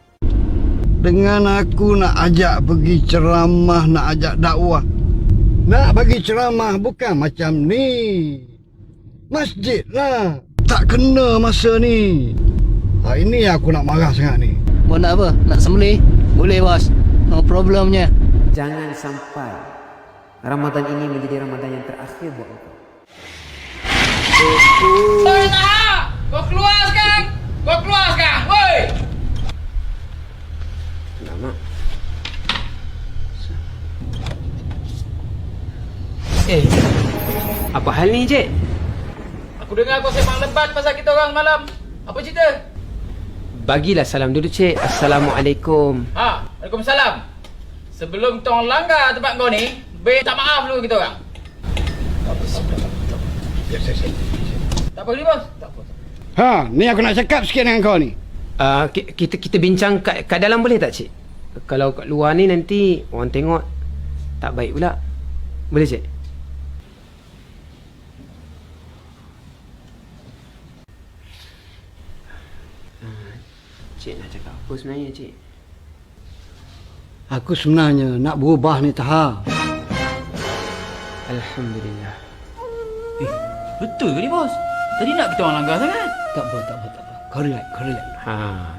Dengan aku nak ajak pergi ceramah, nak ajak dakwah. Nak bagi ceramah bukan macam ni. Masjid lah. Tak kena masa ni. Ini aku nak marah sangat ni. Bos nak apa? Nak sembelih? Boleh bos. No problemnya. Jangan sampai Ramadan ini menjadi Ramadan yang terakhir buat engkau. Kau keluar sekarang! Woi! Lama. Apa hal ni, Cik? Aku dengar kau sembang lebat pasal kita orang malam. Apa cerita? Bagilah salam dulu, Cik. Assalamualaikum. Waalaikumsalam. Sebelum kita orang langgar tempat kau ni, minta maaf dulu kita orang. Tak apa ni bos. Tak apa. Ni aku nak cakap sikit dengan kau ni. Kita bincang kat dalam boleh tak, Cik? Kalau kat luar ni nanti orang tengok tak baik pula. Boleh, Cik? Cik nak cakap apa sebenarnya, Cik? Aku sebenarnya nak berubah ni Taha. Alhamdulillah. Betul ke ni bos? Tadi nak kita orang langgar sangat. Tak apa. Kau relax.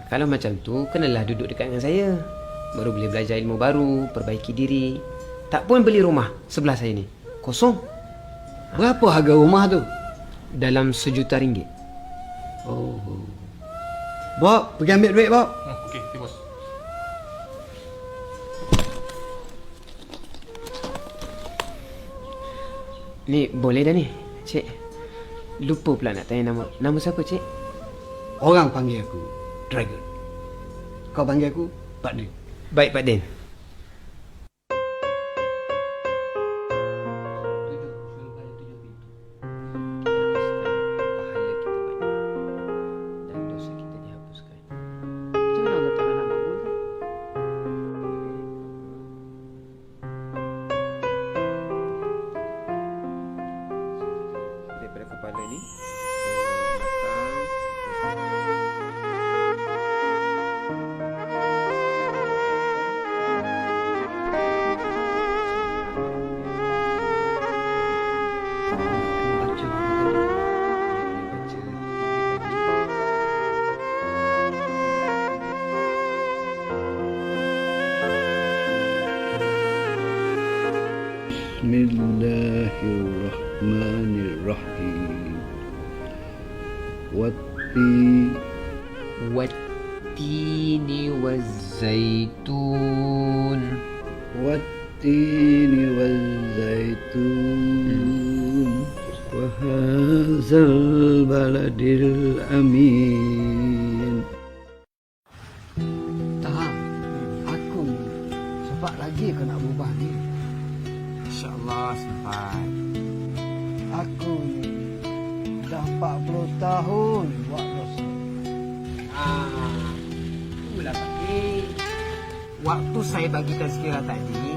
Kalau macam tu, kenalah duduk dekat dengan saya. Baru boleh belajar ilmu baru, perbaiki diri. Tak pun beli rumah sebelah saya ni. Kosong. Berapa harga rumah tu? Dalam RM1 juta. Oh. Bob, pergi ambil duit, Bob. Okey, bos. Ni boleh dah ni, Cik. Lupa pula nak tanya nama. Nama siapa, Cik? Orang panggil aku Dragon. Kau panggil aku Pak Din. Baik, Pak Din. Daripada kepala ni Bismillahirrahmanirrahim. Wattini wazzaitun. Wattini wazzaitun. Wa hadzal baladil amin. Masya Allah sempat. Aku ni dah 40 tahun buat dosa. Itulah Pak Din. Waktu saya bagi tazkirah tadi,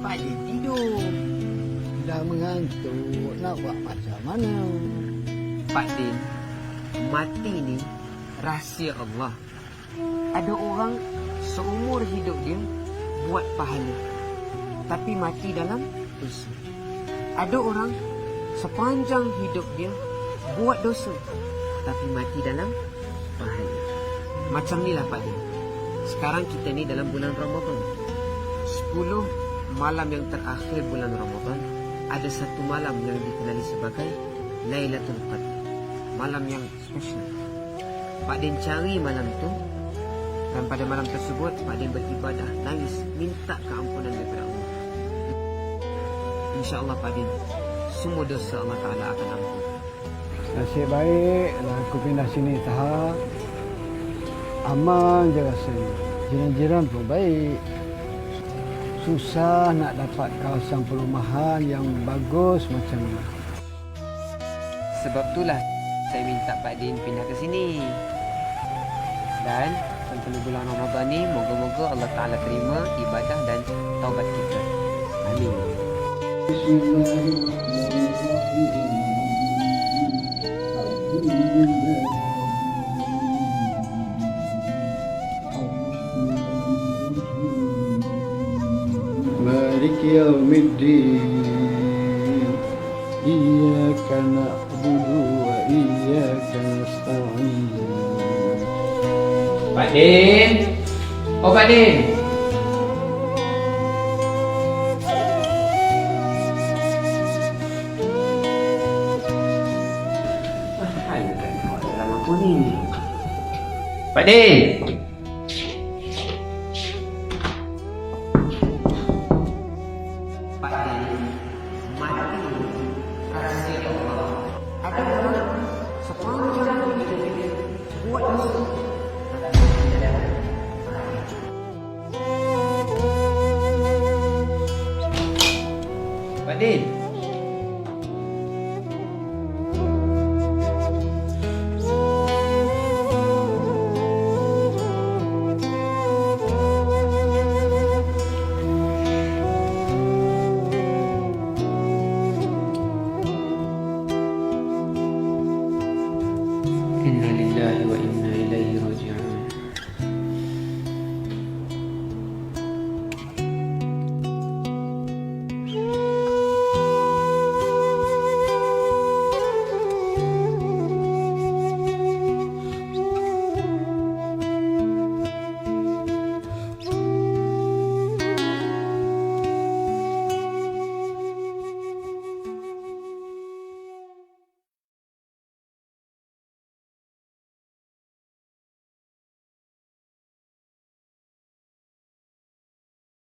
Pak Din tidur. Dah mengantuk, nak buat macam mana? Pak Din, mati ni rahsia Allah. Ada orang seumur hidup dia buat pahala, tapi mati dalam dosa. Ada orang sepanjang hidup dia buat dosa, tapi mati dalam pahala. Macam ni lah Pak Din. Sekarang kita ni dalam bulan Ramadan. 10 malam yang terakhir bulan Ramadan, ada satu malam yang dikenali sebagai Lailatul Qadar. Malam yang spesial. Pak Din cari malam tu, dan pada malam tersebut Pak Din beribadah, nangis, minta keampunan daripada Allah. InsyaAllah Pak Din, semua dosa Allah Ta'ala akan ampun. Nasib baik lah aku pindah sini tahap. Aman je rasanya. Jiran-jiran pun baik. Susah nak dapat kawasan perumahan yang bagus macam ni. Sebab itulah saya minta Pak Din pindah ke sini. Dan sempena bulan Ramadan ni, moga-moga Allah Ta'ala terima ibadah dan taubat kita. Amin. مالك يوم الدين إياك نعبد وإياك نستعين. Pak Din. Oh Pak Din. Dalam apa ni? Pak Din. Pak Din, mati rahsia Allah. Ada orang sepanjang hidup dia buat dosa. Pak Din,